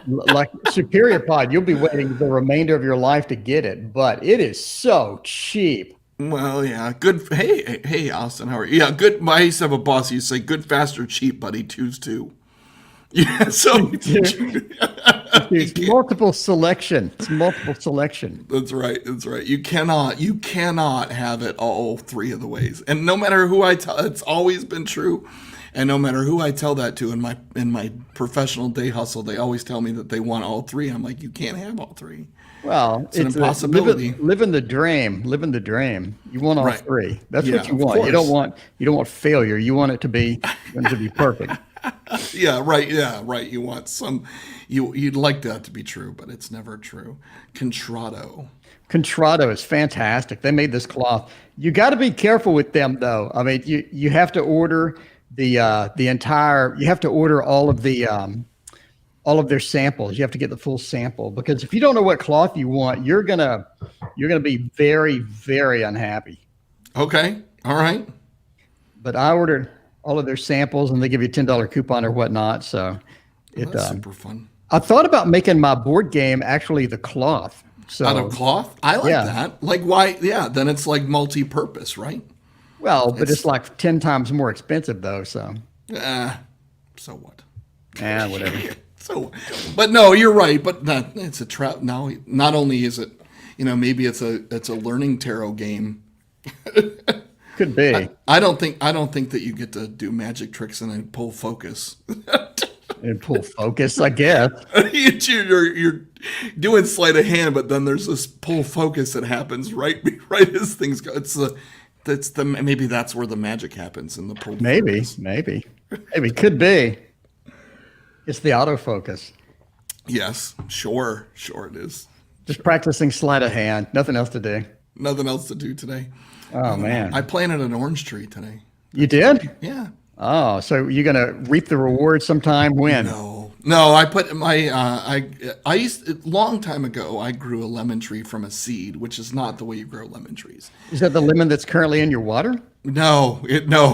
Like Superior Pod, you'll be waiting the remainder of your life to get it, but it is so cheap. Well, yeah, good. Hey, Austin, how are you? Yeah, good. I used to have a boss. He used to say, "Good, fast, or cheap, buddy. Choose two." Yeah, so It's multiple selection. It's multiple selection. That's right. That's right. You cannot have it all three of the ways. And no matter who I tell, it's always been true. And no matter who I tell that to in my professional day hustle, they always tell me that they want all three. I'm like, you can't have all three. Well, it's an impossibility. Living the dream. Living the dream. You want all three. That's what you want. Course. You don't want failure. You want it to be perfect. Yeah, right. Yeah, right. You want you'd like that to be true, but it's never true. Contrado is fantastic. They made this cloth. You got to be careful with them, though. I mean, you have to order you have to order all of their samples. You have to get the full sample, because if you don't know what cloth you want, you're gonna be very, very unhappy. Okay. All right. But I ordered all of their samples, and they give you a $10 coupon or whatnot. So that's super fun. I thought about making my board game actually the cloth. So out of cloth? I like that. Like why? Yeah. Then it's like multi-purpose, right? Well, but it's like 10 times more expensive though. So. So what? Whatever. But no, you're right. But it's a trap. Now, not only is it, maybe it's a learning tarot game. Could be. I don't think that you get to do magic tricks and then pull focus. And pull focus, I guess. You're doing sleight of hand, but then there's this pull focus that happens right as things go. Maybe that's where the magic happens in the pull. Maybe could be. It's the autofocus. Yes, sure it is. Just practicing sleight of hand. Nothing else to do. Nothing else to do today. Oh man! I planted an orange tree today. You did? Yeah. Oh, so you're gonna reap the reward sometime when? No. I put I used a long time ago. I grew a lemon tree from a seed, which is not the way you grow lemon trees. Is that the lemon that's currently in your water? No,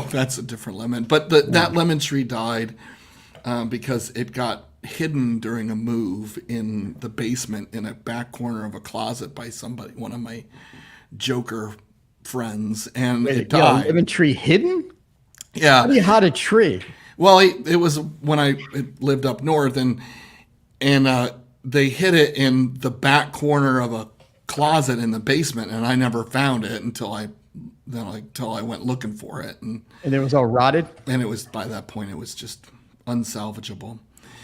that's a different lemon. But that lemon tree died because it got hidden during a move in the basement in a back corner of a closet by somebody, one of my Joker friends, and Wait, it you got a died. lemon tree hidden? How do Yeah. you hide a tree? Well, it was when I lived up north, and they hid it in the back corner of a closet in the basement, and I never found it until I went looking for it, And it was all rotted? and it was by that point it was just unsalvageable.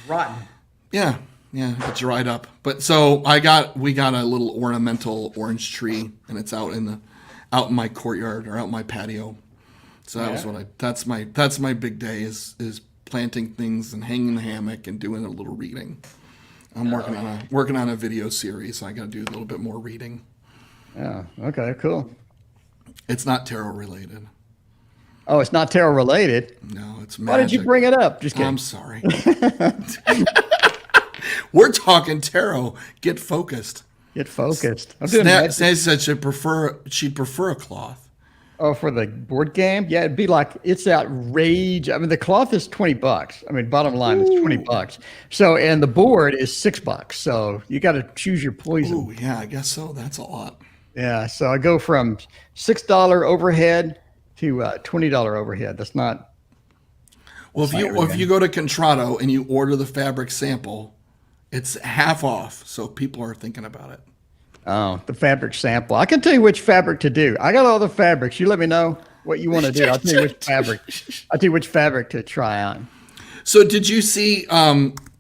Rotten. Yeah, yeah, it dried up. But so we got a little ornamental orange tree, and it's out in my courtyard or out in my patio. So that's my big day is planting things and hanging the hammock and doing a little reading. I'm working on a video series, so I got to do a little bit more reading. Yeah. Okay, cool. It's not tarot related. Oh, it's not tarot related. No, it's Why did you magic. bring it up? Just kidding. I'm sorry. We're talking tarot. Get focused. Get focused. I'm doing Snap magic. said she'd prefer a cloth. Oh, for the board game? Yeah, it'd be like it's outrage. I mean, the cloth is $20. I mean, bottom line, it's $20. So, and the board is $6. So you got to choose your poison. Ooh, yeah, I guess so. That's a lot. Yeah. So I go from $6 overhead to $20 overhead. That's not. Well, if you go to Contrato and you order the fabric sample, it's half off. So people are thinking about it. Oh, the fabric sample. I can tell you which fabric to do. I got all the fabrics. You let me know what you want to do. I'll tell you which fabric. I'll tell you which fabric to try on. So did you see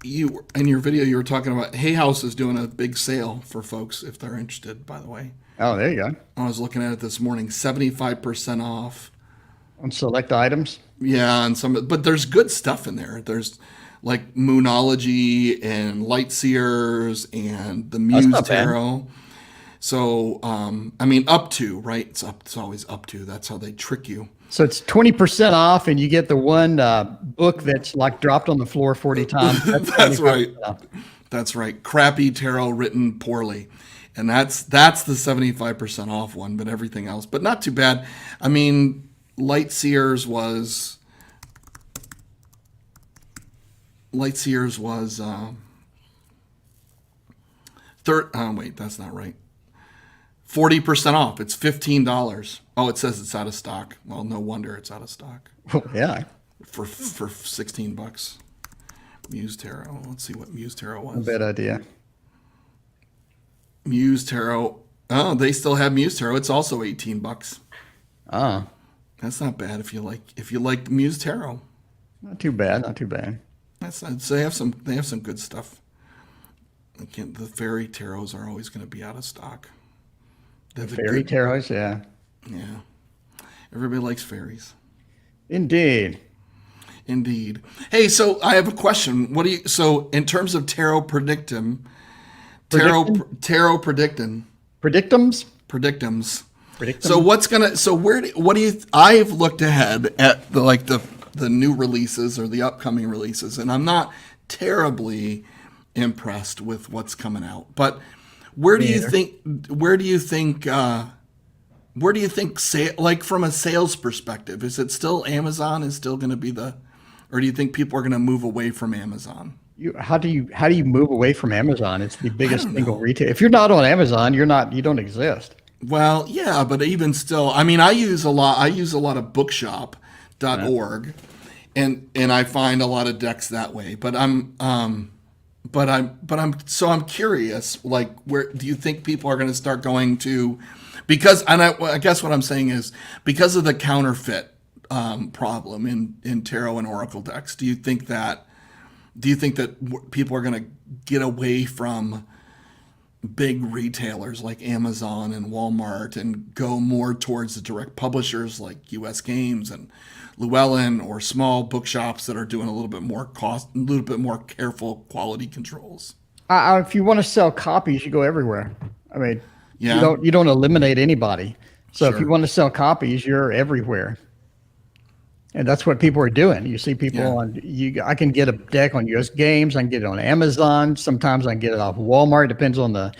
you in your video you were talking about Hay House is doing a big sale for folks if they're interested, by the way. Oh, there you go. I was looking at it this morning, 75% off. On select items. Yeah, but there's good stuff in there. There's like Moonology and Light Seers and the Muse not bad. Tarot. So, I mean, up to, right? It's always up to. That's how they trick you. So it's 20% off, and you get the one book that's like dropped on the floor 40 times. That's right. 20% off. That's right. Crappy tarot written poorly. And that's the 75% off one, but everything else. But not too bad. I mean, Light Seers was wait, that's not right. 40% off. It's $15. Oh, it says it's out of stock. Well, no wonder it's out of stock. Yeah. For $16. Muse Tarot. Let's see what Muse Tarot was. Bad idea. Muse Tarot. Oh, they still have Muse Tarot. It's also $18. Oh, That's not bad if you like Muse Tarot. not too bad. Not too bad. So they have some good stuff. Again, the fairy tarots are always going to be out of stock. They have a Fairy good- tarots, yeah. Yeah. Everybody likes fairies. Indeed. Indeed. Hey, so I have a question. So in terms of tarot predictum, tarot predictum, Predictums? predictums. Predictum? So I've looked ahead at the new releases or the upcoming releases, and I'm not terribly impressed with what's coming out. But where do you think like from a sales perspective, is it still Amazon is still going to be or do you think people are going to move away from Amazon? How do you move away from Amazon? It's the biggest single retail. If you're not on Amazon, you don't exist. Well, yeah, but even still, I mean, I use a lot of bookshop.org and I find a lot of decks that way. But I'm curious, like, where do you think people are going to start going to, I guess what I'm saying is because of the counterfeit problem in tarot and oracle decks, do you think that people are going to get away from big retailers like Amazon and Walmart and go more towards the direct publishers like US Games and Llewellyn, or small bookshops that are doing a little bit more careful quality controls? If you want to sell copies, you go everywhere. I mean, Yeah. you don't eliminate anybody. So if Sure. you want to sell copies, you're everywhere. And that's what people are doing. You see people I can get a deck on US Games. I can get it on Amazon. Sometimes I can get it off Walmart. Depends on the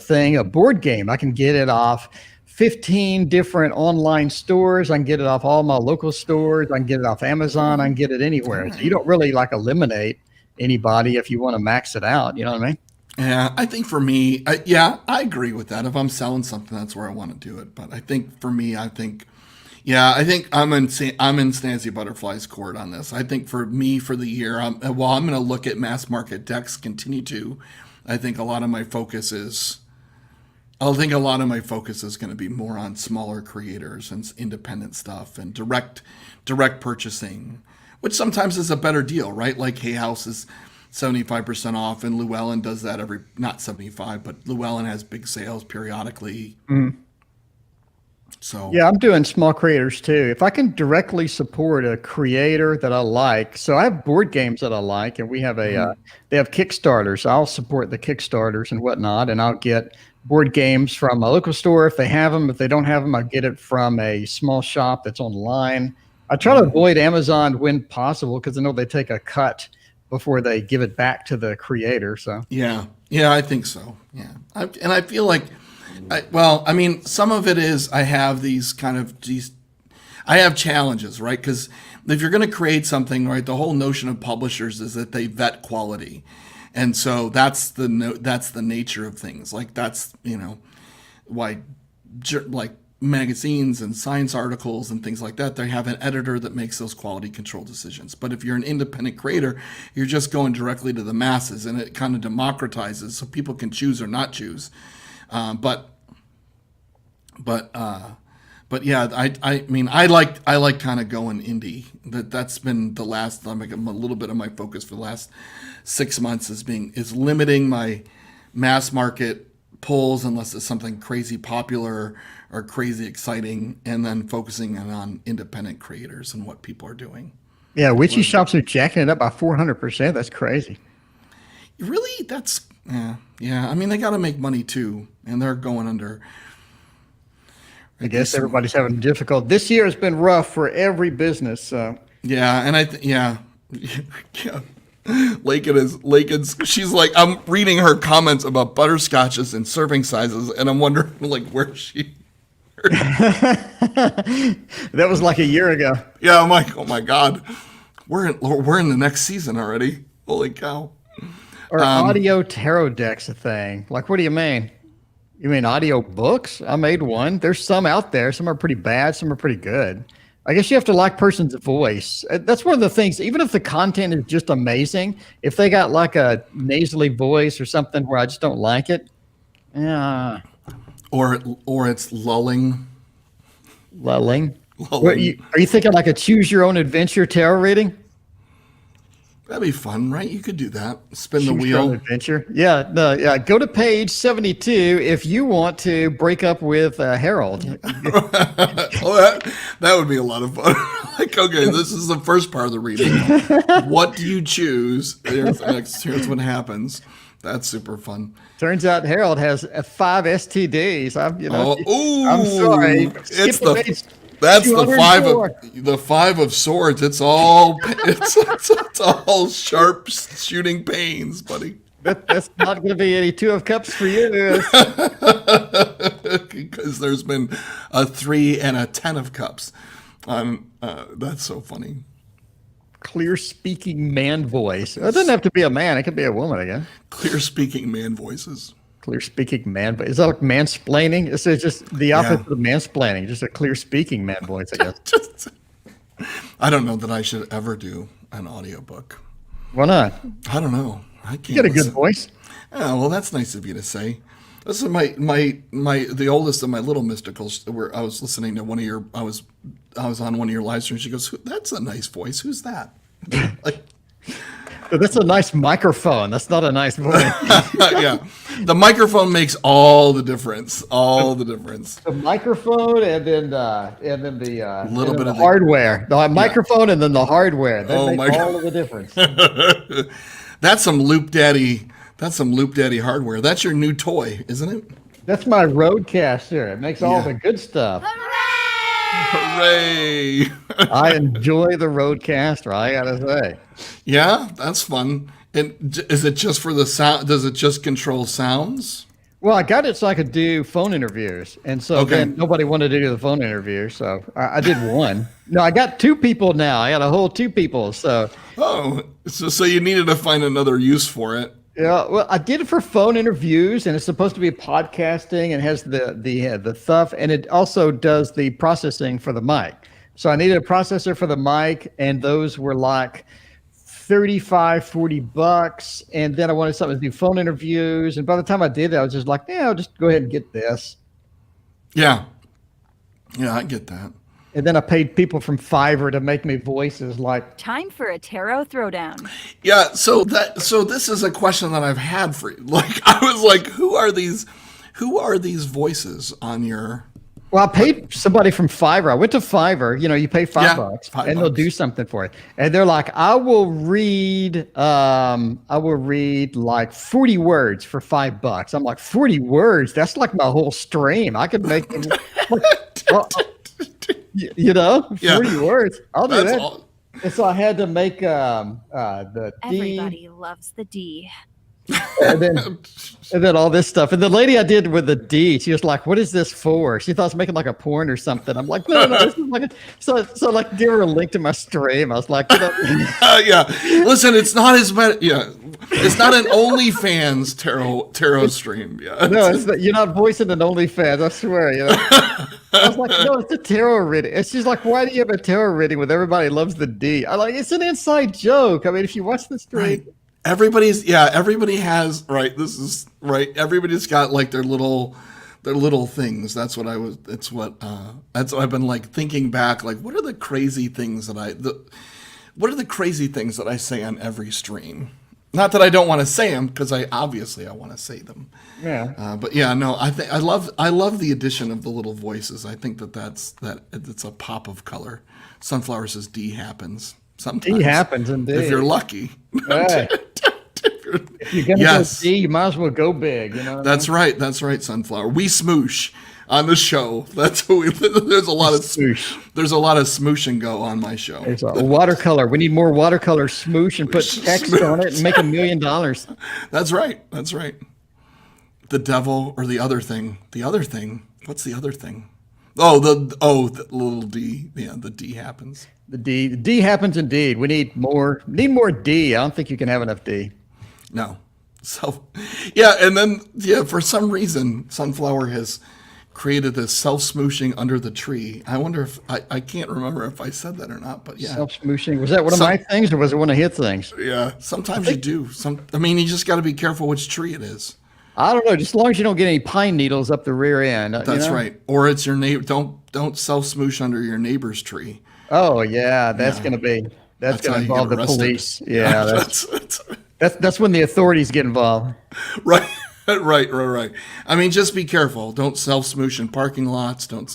thing. A board game, I can get it off 15 different online stores. I can get it off all my local stores. I can get it off Amazon. I can get it anywhere. So you don't really like eliminate anybody if you want to max it out. You know what I mean? Yeah, I think for me, yeah, I agree with that. If I'm selling something, that's where I want to do it. But I think for me, I think I'm in Snazzy Butterfly's court on this. I think for me, for the year, I'm going to look at mass market decks. Continue to. I think a lot of my focus is. I think a lot of my focus is going to be more on smaller creators and independent stuff and direct purchasing, which sometimes is a better deal, right? Like Hay House is 75% off, and Llewellyn does that not 75, but Llewellyn has big sales periodically. So yeah, I'm doing small creators too. If I can directly support a creator that I like, so I have board games that I like, and we have they have Kickstarters. I'll support the Kickstarters and whatnot, and I'll get board games from a local store if they have them. If they don't have them, I get it from a small shop that's online. I try to avoid Amazon when possible because I know they take a cut before they give it back to the creator. So yeah, I think so. Yeah, and I feel like, some of it is I have I have challenges, right? Because if you're going to create something, right, the whole notion of publishers is that they vet quality. And so that's the nature of things. Like that's, why like magazines and science articles and things like that, they have an editor that makes those quality control decisions. But if you're an independent creator, you're just going directly to the masses, and it kind of democratizes so people can choose or not choose. But yeah, I like kind of going indie. That's been the last. I'm a little bit of my focus for the last 6 months is limiting my mass market pulls unless it's something crazy popular or crazy exciting, and then focusing on independent creators and what people are doing. yeah, witchy shops are jacking it up by 400%. That's crazy. Really, that's yeah. I mean, they got to make money too, and they're going under. I guess everybody's having difficult. This year has been rough for every business. So yeah, and yeah. Lakin's. She's like, I'm reading her comments about butterscotches and serving sizes, and I'm wondering like where she. That was like a year ago. Yeah, I'm like, oh my god, we're in the next season already. Holy cow! Or audio tarot decks a thing? Like, what do you mean? You mean audio books? I made one. There's some out there. Some are pretty bad. Some are pretty good. I guess you have to like person's voice. That's one of the things. Even if the content is just amazing, if they got like a nasally voice or something where I just don't like it, yeah. Or it's lulling. Lulling. Are you thinking like a choose your own adventure tarot reading? That'd be fun, right? You could do that. Spin the Choose wheel. your own adventure. Yeah, no, yeah. Go to page 72 if you want to break up with Harold. Oh, that would be a lot of fun. Like, okay, this is the first part of the reading. What do you choose? Here's what happens. That's super fun. Turns out Harold has 5 STDs. I'm sorry. That's the 5 of swords. It's all sharp shooting pains, buddy. That's not going to be any 2 of cups for you. Because there's been a 3 and a 10 of cups. That's so funny. Clear speaking man voice. It doesn't have to be a man. It could be a woman again. Clear speaking man voices. Clear speaking man voice. Is that like mansplaining? It's just the opposite of mansplaining. Just a clear speaking man voice, I guess. I don't know that I should ever do an audiobook. Why not? I don't know. I can't. You got a good voice. Yeah, well, that's nice of you to say. This is the oldest of my little mysticals. Where I was listening to one of your, I was on one of your live streams. She goes, "That's a nice voice. Who's that?" Like, that's a nice microphone. That's not a nice voice. Yeah, the microphone makes all the difference. All the difference. The microphone and then the little bit of hardware. The microphone and then the hardware. That makes all of the difference. That's some Loop Daddy. That's some Loop Daddy hardware. That's your new toy, isn't it? That's my Roadcaster. It makes all the good stuff. Hooray! I enjoy the Roadcaster, I gotta say. Yeah, that's fun. And is it just for the sound? Does it just control sounds? Well, I got it so I could do phone interviews, and so Okay. then nobody wanted to do the phone interview, so I did one. No, I got two people now. I got a whole two people. So Oh, so you needed to find another use for it. yeah, well, I did it for phone interviews, and it's supposed to be podcasting, and has the stuff, and it also does the processing for the mic. So I needed a processor for the mic, and those were like 35, $40. And then I wanted something to do phone interviews. And by the time I did it, I was just like, yeah, I'll just go ahead and get this. Yeah. Yeah, I get that. And then I paid people from Fiverr to make me voices like, Time for a tarot throwdown. Yeah, so this is a question that I've had for you. Like I was like, who are these voices on your well, I paid somebody from Fiverr. I went to Fiverr, you pay $5 $5 and they'll do something for it. And they're like, I will read like 40 words for $5. I'm like, 40 words? That's like my whole stream. I could make them, Yeah. 40 words. I'll do That's that. all. And so I had to make the D, Everybody loves the D. and then all this stuff. And the lady I did with the D, she was like, "What is this for?" She thought I was making like a porn or something. I'm like, no, this is like so like give her a link to my stream. I was like, Yeah. Listen, it's not as bad. Yeah. It's not an OnlyFans tarot stream. Yeah. no, you're not voicing an OnlyFans. I swear. I was like, no, it's a tarot reading. And she's like, why do you have a tarot reading with everybody loves the D? I'm like, it's an inside joke. I mean, if you watch the stream. Right. Everybody has, right. This is right. Everybody's got like their little things. That's what I've been like thinking back. Like, what are the crazy things that I say on every stream? Not that I don't want to say them, because I want to say them. Yeah. But yeah, no, I love the addition of the little voices. I think it's a pop of color. Sunflower says D happens. Sometimes D happens indeed. if you're lucky. Right. If you're gonna go D, you might as well go big. That's right. That's right, Sunflower. We smoosh on the show. That's what there's a lot of Smoosh. There's a lot of smoosh and go on my show. It's a watercolor. We need more watercolor smoosh and put text on it and make $1 million. That's right. That's right. The devil or the other thing. The other thing. What's the other thing? The little D. Yeah, the D happens. The D happens indeed. We need more D. I don't think you can have enough D. No. So, yeah, and then for some reason, Sunflower has created this self-smooshing under the tree. I wonder if I can't remember if I said that or not, but yeah. Self-smooshing. Was that one of my things or was it one of his things? Yeah, sometimes you do. You just got to be careful which tree it is. I don't know. Just as long as you don't get any pine needles up the rear end. That's right. Or it's your neighbor. Don't self-smoosh under your neighbor's tree. Oh yeah, that's gonna involve the police. Yeah, that's when the authorities get involved. Right. Right. I mean, just be careful. Don't self-smoosh in parking lots. Did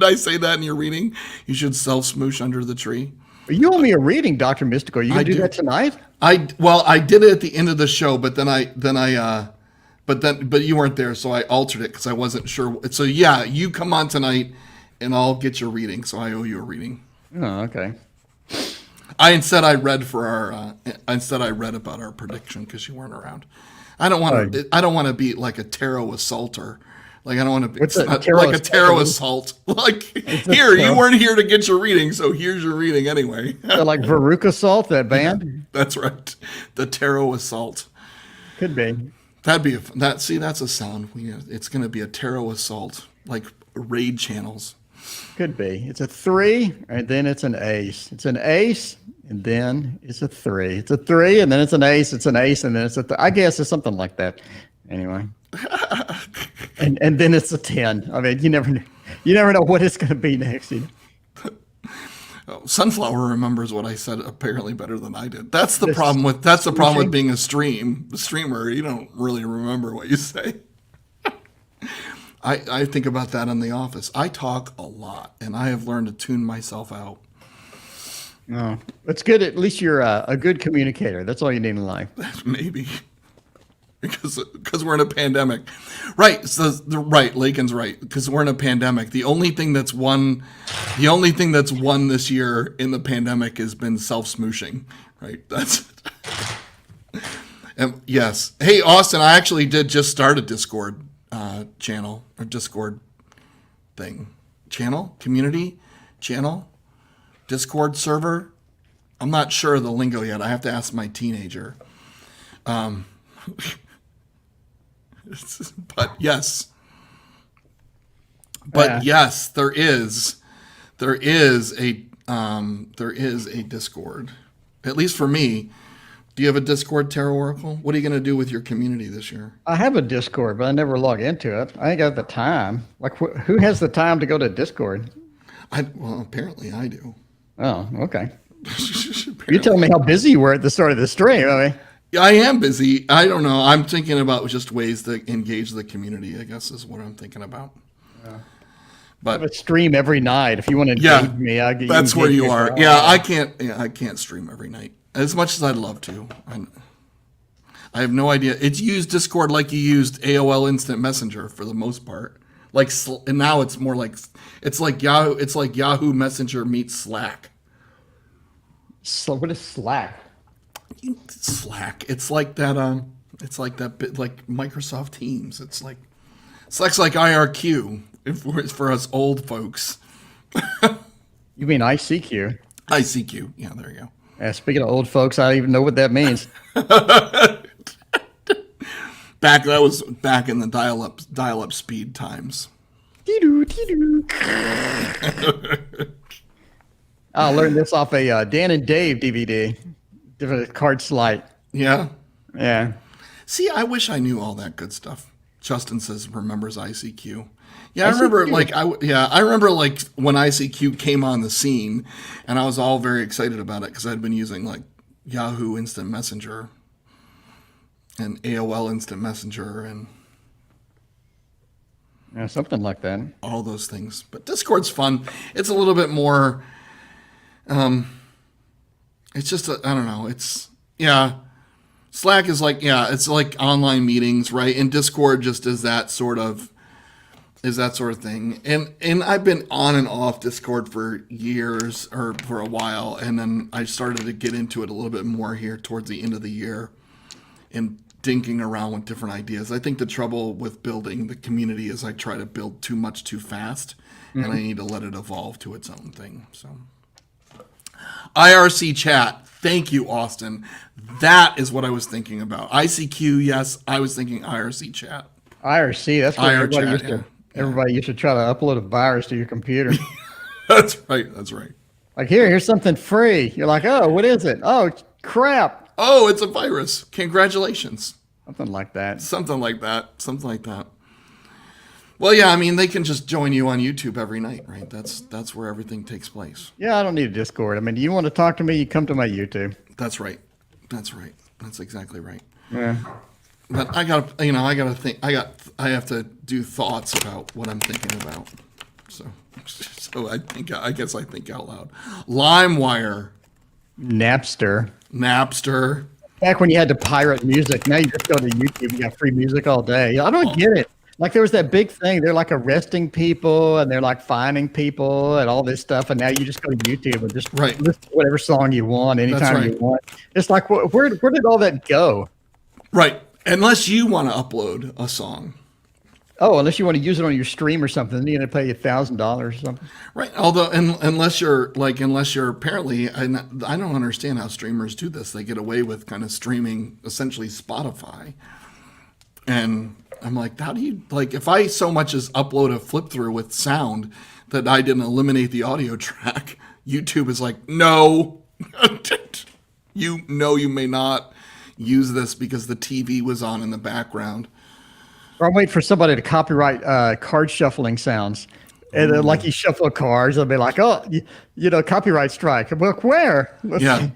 I say that in your reading? You should self-smoosh under the tree. You owe me a reading, Dr. Mystical. You can do that tonight? I did it at the end of the show, but but you weren't there, so I altered it because I wasn't sure. So yeah, you come on tonight and I'll get your reading. So I owe you a reading. Oh, okay. I read about our prediction because you weren't around. I don't want to be like a tarot assaulter. Like I don't want to be like a tarot assault. Like here, you weren't here to get your reading, so here's your reading anyway. So like Veruca Salt, that band? That's right. The tarot assault. Could be. That'd be that's a sound. It's going to be a tarot assault, like raid channels. Could be. It's a 3, and then it's an ace. It's an ace, and then it's a 3. It's a 3, and then it's an ace. It's an ace, and then it's a. I guess it's something like that. Anyway. and then it's a 10. I mean, you never know what it's going to be next. Sunflower remembers what I said apparently better than I did. That's the problem with being a streamer. You don't really remember what you say. I think about that in the office. I talk a lot, and I have learned to tune myself out. No, that's good. At least you're a good communicator. That's all you need in life. Maybe. Because we're in a pandemic. Right. So Lakin's right. Because we're in a pandemic. The only thing that's won this year in the pandemic has been self-smooshing. Right. Yes. Hey, Austin, I actually did just start a Discord channel or Discord thing. Community channel, Discord server. I'm not sure of the lingo yet. I have to ask my teenager. But yes. But yes, there is a Discord. At least for me. Do you have a Discord, Tarot Oracle? What are you going to do with your community this year? I have a Discord, but I never log into it. I ain't got the time. Like, who has the time to go to Discord? Well, apparently I do. Oh, okay. You tell me how busy you were at the start of the stream. I mean, I am busy. I don't know. I'm thinking about just ways to engage the community, I guess is what I'm thinking about. I have a stream every night. If you want to engage me, I'll get you. That's where you are. Yeah, I can't stream every night as much as I'd love to. I have no idea. It's used Discord like you used AOL Instant Messenger for the most part. And now it's more like Yahoo. It's like Yahoo Messenger meets Slack. So what is Slack? Slack. It's like that. It's like that bit like Microsoft Teams. Slack's like IRQ for us old folks. You mean ICQ? ICQ. Yeah, there you go. Yeah, speaking of old folks, I don't even know what that means. That was back in the dial-up speed times. I learned this off a Dan and Dave DVD. Different card slide. Yeah. Yeah. See, I wish I knew all that good stuff. Justin says remembers ICQ. Yeah, I remember I remember like when ICQ came on the scene, and I was all very excited about it because I'd been using like Yahoo Instant Messenger and AOL Instant Messenger and something like that. All those things. But Discord's fun. It's a little bit more. It's just I don't know. Slack is like it's like online meetings, right? And Discord just is that sort of thing. And I've been on and off Discord for years or for a while, and then I started to get into it a little bit more here towards the end of the year and dinking around with different ideas. I think the trouble with building the community is I try to build too much too fast, and I need to let it evolve to its own thing. So IRC chat. Thank you, Austin. That is what I was thinking about. ICQ, yes. I was thinking IRC chat. IRC, that's what everybody used to try to upload a virus to your computer. That's right. Like, here's something free. You're like, oh, what is it? Oh, crap. Oh, it's a virus. Congratulations. Something like that. Well, yeah, I mean, they can just join you on YouTube every night, right? That's where everything takes place. Yeah, I don't need a Discord. I mean, do you want to talk to me? You come to my YouTube. That's right. That's exactly right. Yeah. But I have to do thoughts about what I'm thinking about. So I guess I think out loud. LimeWire. Napster. Back when you had to pirate music, now you just go to YouTube, you got free music all day. I don't get it. Like there was that big thing, they're like arresting people and they're like fining people and all this stuff. And now you just go to YouTube and just listen to whatever song you want, anytime you want. It's like, where did all that go? Right. Unless you want to upload a song. Oh, unless you want to use it on your stream or something, then you're going to pay $1,000 or something. Right. Although, unless you're apparently, I don't understand how streamers do this. They get away with kind of streaming essentially Spotify. And I'm like, how do you, like, if I so much as upload a flip through with sound that I didn't eliminate the audio track, YouTube is like, no, you may not use this because the TV was on in the background. Or I'm waiting for somebody to copyright card shuffling sounds. And then, like you shuffle cards, they'll be like, oh, copyright strike. Look, where? Yeah.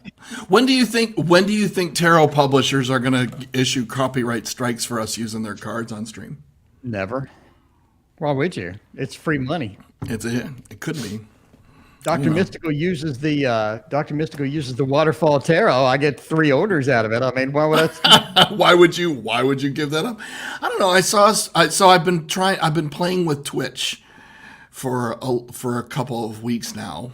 When do you think tarot publishers are going to issue copyright strikes for us using their cards on stream? Never. Why would you? It's free money. It could be. Dr. Mystical uses the waterfall tarot. I get 3 orders out of it. I mean, why would I? Why would you give that up? I don't know. I've been playing with Twitch for a couple of weeks now,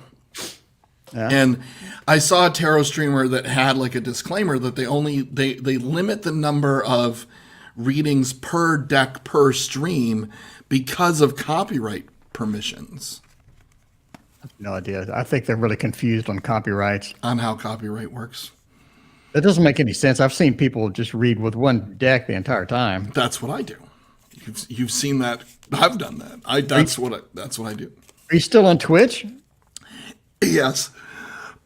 And I saw a tarot streamer that had like a disclaimer that they limit the number of readings per deck per stream because of copyright permissions. No idea. I think they're really confused on copyrights. On how copyright works. That doesn't make any sense. I've seen people just read with one deck the entire time. That's what I do. You've seen that. I've done that. That's what I do. Are you still on Twitch? Yes.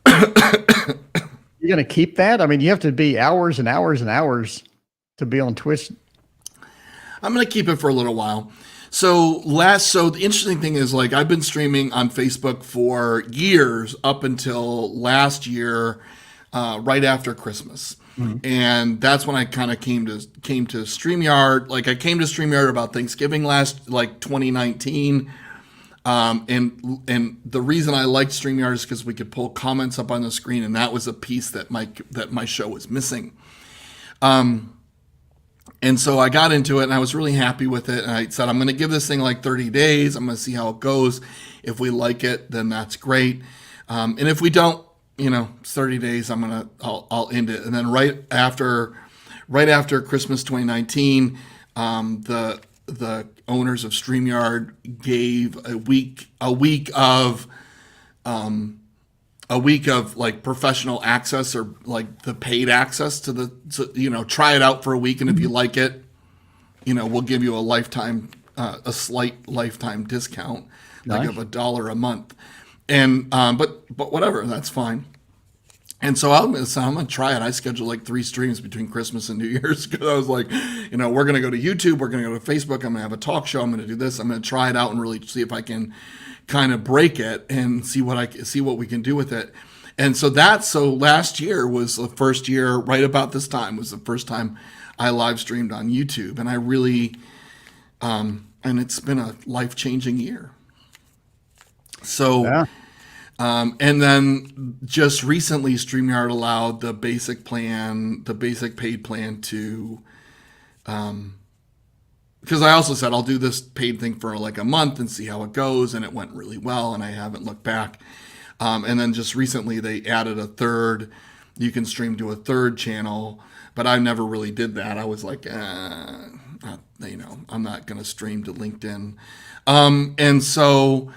You're going to keep that? I mean, you have to be hours and hours and hours to be on Twitch. I'm going to keep it for a little while. So the interesting thing is, like, I've been streaming on Facebook for years up until last year, right after Christmas. Mm-hmm. And that's when I kind of came to StreamYard. Like, I came to StreamYard about Thanksgiving 2019. And the reason I liked StreamYard is because we could pull comments up on the screen, and that was a piece that my show was missing. And so I got into it, and I was really happy with it. And I said, I'm going to give this thing like 30 days. I'm going to see how it goes. If we like it, then that's great. And if we don't, it's 30 days. I'll end it. And then right after Christmas 2019, the owners of StreamYard gave a week of like professional access, or like the paid access to try it out for a week. And if you like it, we'll give you a slight lifetime discount, like of $1 a month. And, but whatever, that's fine. And so I'm going to try it. I scheduled like 3 streams between Christmas and New Year's, because I was like, we're going to go to YouTube, we're going to go to Facebook, I'm going to have a talk show, I'm going to do this, I'm going to try it out and really see if I can kind of break it and see what we can do with it. And so last year was the first year, right about this time was the first time I live streamed on YouTube, and I really, and it's been a life-changing year. So. Yeah. And then just recently, StreamYard allowed the basic paid plan to, because I also said I'll do this paid thing for like a month and see how it goes, and it went really well, and I haven't looked back. And then just recently they added you can stream to a third channel, but I never really did that. I was like, I'm not going to stream to LinkedIn. And so.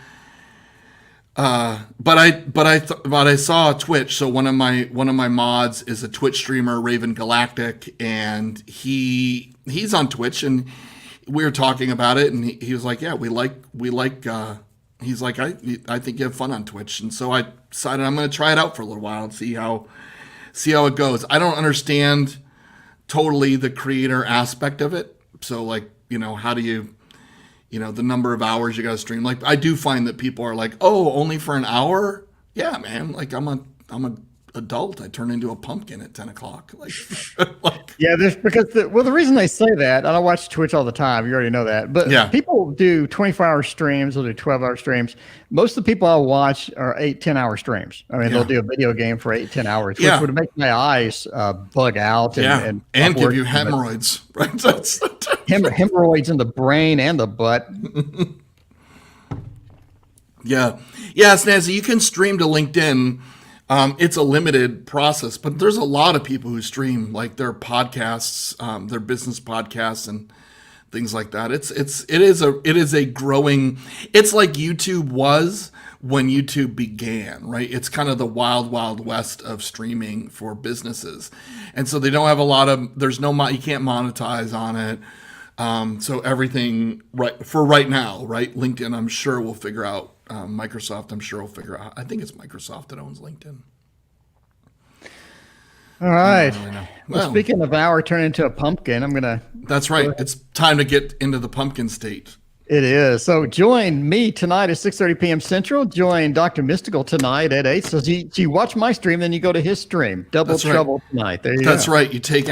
But I saw Twitch. So one of my mods is a Twitch streamer, Raven Galactic, and he's on Twitch, and we were talking about it, and he was like, yeah, we like. He's like, I think you have fun on Twitch, and so I decided I'm going to try it out for a little while and see how it goes. I don't understand totally the creator aspect of it. So like, how do you? The number of hours you got to stream. Like, I do find that people are like, oh, only for an hour? Yeah, man. Like, I'm an adult. I turn into a pumpkin at 10 o'clock. Yeah, the reason they say that, and I watch Twitch all the time. You already know that. But yeah. People do 24-hour streams. They'll do 12-hour streams. Most of the people I watch are 8-10-hour streams. I mean, they'll do a video game for 8-10 hours, which would make my eyes bug out and give you hemorrhoids, right? Hemorrhoids in the brain and the butt. Yeah. Yes, Nancy, you can stream to LinkedIn. It's a limited process, but there's a lot of people who stream like their podcasts, their business podcasts and things like that. It is a growing, it's like YouTube was when YouTube began, right? It's kind of the wild, wild west of streaming for businesses. And so they don't have you can't monetize on it. So everything right now, right? LinkedIn, I'm sure will figure out. Microsoft, I'm sure will figure out. I think it's Microsoft that owns LinkedIn. All right. Well, speaking of hour turn into a pumpkin, That's right. It's time to get into the pumpkin state. It is. So join me tonight at 6:30 p.m. Central. Join Dr. Mystical tonight at 8. So you watch my stream, then you go to his stream. Double trouble tonight. There you go. That's right. You take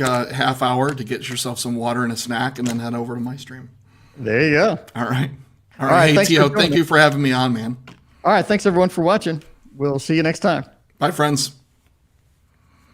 a half hour to get yourself some water and a snack, and then head over to my stream. There you go. All right. All right. Hey, Tio, thank you for having me on, man. All right. Thanks, everyone, for watching. We'll see you next time. Bye, friends.